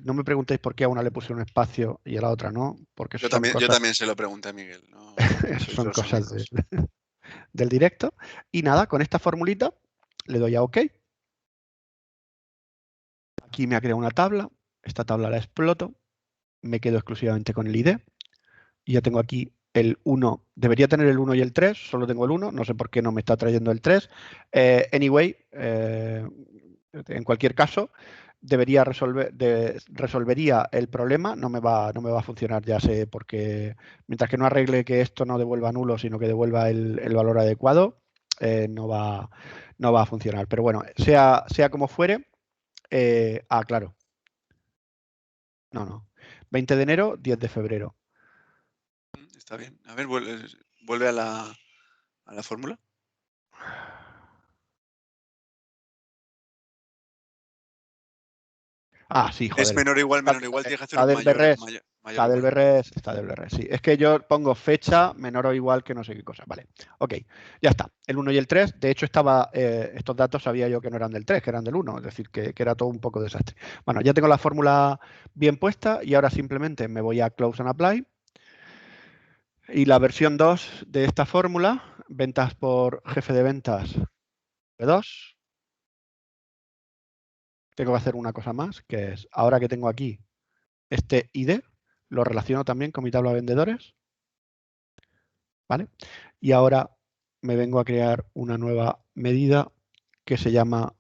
No me preguntéis por qué a una le puse un espacio y a la otra no, porque eso Yo también se lo pregunté a Miguel. ¿No? son cosas del directo. Y nada, con esta formulita le doy a OK. Aquí me ha creado una tabla. Esta tabla la exploto. Me quedo exclusivamente con el ID. Y ya tengo aquí el 1. Debería tener el 1 y el 3. Solo tengo el 1. No sé por qué no me está trayendo el 3. Anyway, en cualquier caso, resolvería el problema. No me va a funcionar, ya sé, porque mientras que no arregle que esto no devuelva nulo, sino que devuelva el valor adecuado, no va a funcionar. Pero bueno, sea como fuere. Claro. No. 20 de enero, 10 de febrero. Está bien. A ver, vuelve a la fórmula. Sí, joder. Es menor o igual, tiene que hacer un Está del BRS, sí. Es que yo pongo fecha menor o igual que no sé qué cosa. Vale, ok, ya está. El 1 y el 3, de hecho estos datos sabía yo que no eran del 3, que eran del 1, es decir, que era todo un poco desastre. Bueno, ya tengo la fórmula bien puesta y ahora simplemente me voy a Close and Apply. Y la versión 2 de esta fórmula, ventas por jefe de ventas V2, tengo que hacer una cosa más, que es, ahora que tengo aquí este ID, lo relaciono también con mi tabla de vendedores, ¿vale? Y ahora me vengo a crear una nueva medida que se llama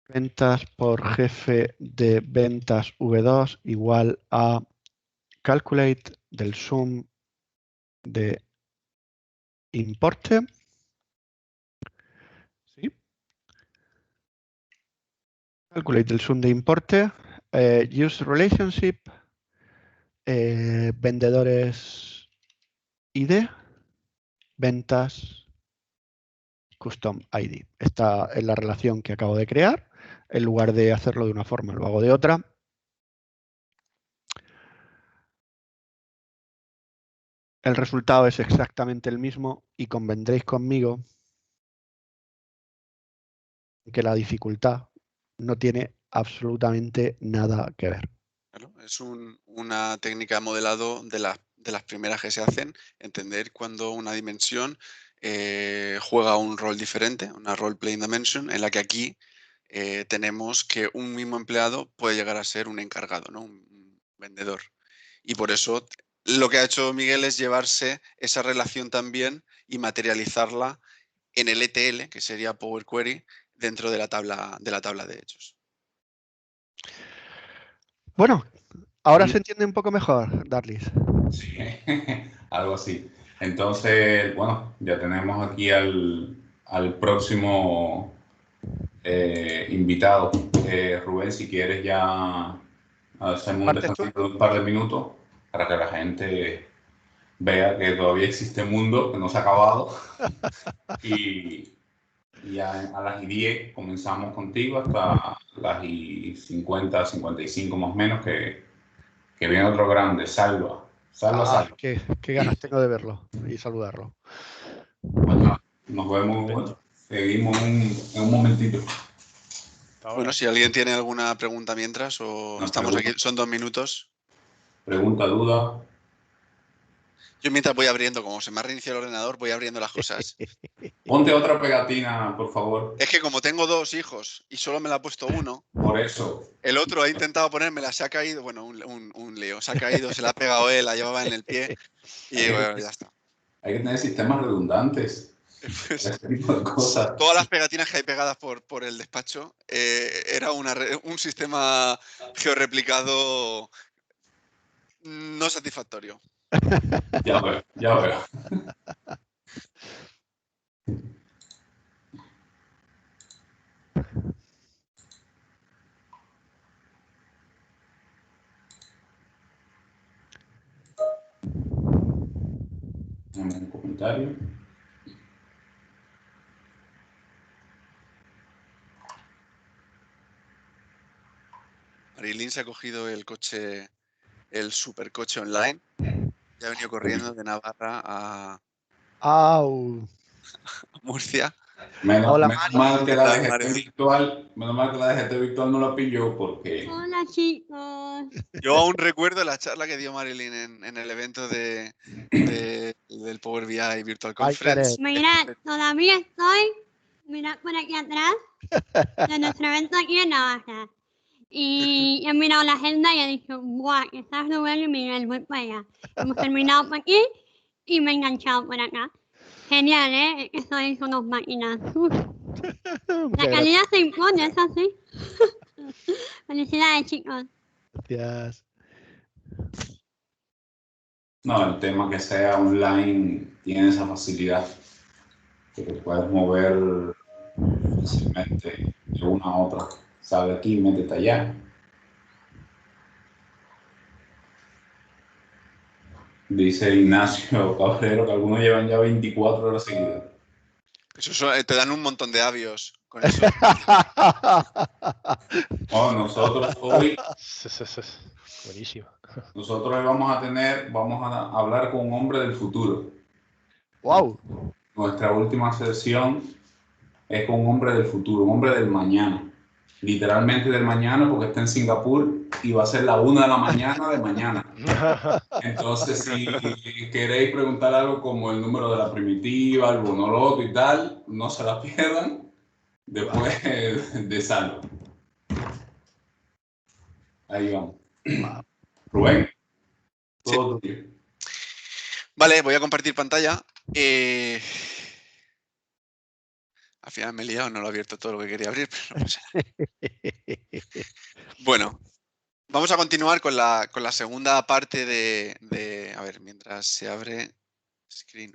ventas por jefe de ventas V2 igual a calculate del sum de importe. ¿Sí? Calculate del sum de importe. Use relationship. Vendedores ID. Ventas custom ID. Esta es la relación que acabo de crear. En lugar de hacerlo de una forma, lo hago de otra. El resultado es exactamente el mismo y convendréis conmigo que la dificultad no tiene absolutamente nada que ver. Claro, es una técnica de modelado de las primeras que se hacen, entender cuando una dimensión juega un rol diferente, una role-playing dimension, en la que aquí tenemos que un mismo empleado puede llegar a ser un encargado, ¿no? Un vendedor. Y por eso lo que ha hecho Miguel es llevarse esa relación también y materializarla en el ETL, que sería Power Query, dentro de la tabla de hechos. Bueno, ahora se entiende un poco mejor, Darlis. Sí, algo así. Entonces, bueno, ya tenemos aquí al próximo invitado. Rubén, si quieres ya hacemos un descanso de un par de minutos para que la gente vea que todavía existe mundo, que no se ha acabado. Y a las 10 comenzamos contigo hasta las 50, 55 más o menos, que viene otro grande, Salva. Salva. Qué ganas tengo de verlo y saludarlo. Bueno, nos vemos, bueno, seguimos en un momentito. Bueno, si alguien tiene alguna pregunta mientras, o estamos aquí, son 2 minutos. Pregunta, duda. Yo mientras voy abriendo, como se me ha reiniciado el ordenador, voy abriendo las cosas. Ponte otra pegatina, por favor. Es que como tengo 2 hijos y solo me la ha puesto uno, Por eso. el otro ha intentado ponérmela, se ha caído, bueno, un lío, se ha caído, se la ha pegado él, la llevaba en el pie y bueno, ya está. Hay que tener sistemas redundantes. Pues, Ese tipo de cosas. todas las pegatinas que hay pegadas por el despacho era un sistema georreplicado no satisfactorio. Ya veo, ya veo. Un comentario. Marilyn se ha cogido el coche, el supercoche online, y ha venido corriendo de Navarra a Murcia. Menos Hola, mal que la Mario. DGT virtual, menos mal que la DGT virtual no la pilló porque. Hola, chicos. Yo aún recuerdo la charla que dio Marilyn en el evento del Power BI Virtual Conference. Mirad, todavía estoy, mirad por aquí atrás, de nuestro evento aquí en Navarra. Y he mirado la agenda y he dicho, ¡guau! Está Rubén y Miguel, voy para allá. Hemos terminado por aquí y me he enganchado por acá. Genial, ¿eh? Que sois unos máquinas. La calidad se impone, es así. Felicidades, chicos. Gracias. No, el tema que sea online tiene esa facilidad que te puedes mover fácilmente de una a otra. Sale aquí, métete allá. Dice Ignacio Cabrero que algunos llevan ya 24 horas seguidas. Eso te dan un montón de avios con eso. Oh, nosotros hoy Buenísimo. nosotros hoy vamos a hablar con un hombre del futuro. Wow. Nuestra última sesión es con un hombre del futuro, un hombre del mañana. Literalmente del mañana porque está en Singapur y va a ser la 1 de la mañana de mañana. Entonces, si queréis preguntar algo como el número de la primitiva, el bonoloto y tal, no se la pierdan después de Salva. Ahí vamos. Rubén, todo tuyo. Vale, voy a compartir pantalla. Al final me he liado, no lo he abierto todo lo que quería abrir, pero no pasa nada. Bueno, vamos a continuar con la segunda parte de... A ver, mientras se abre... Screen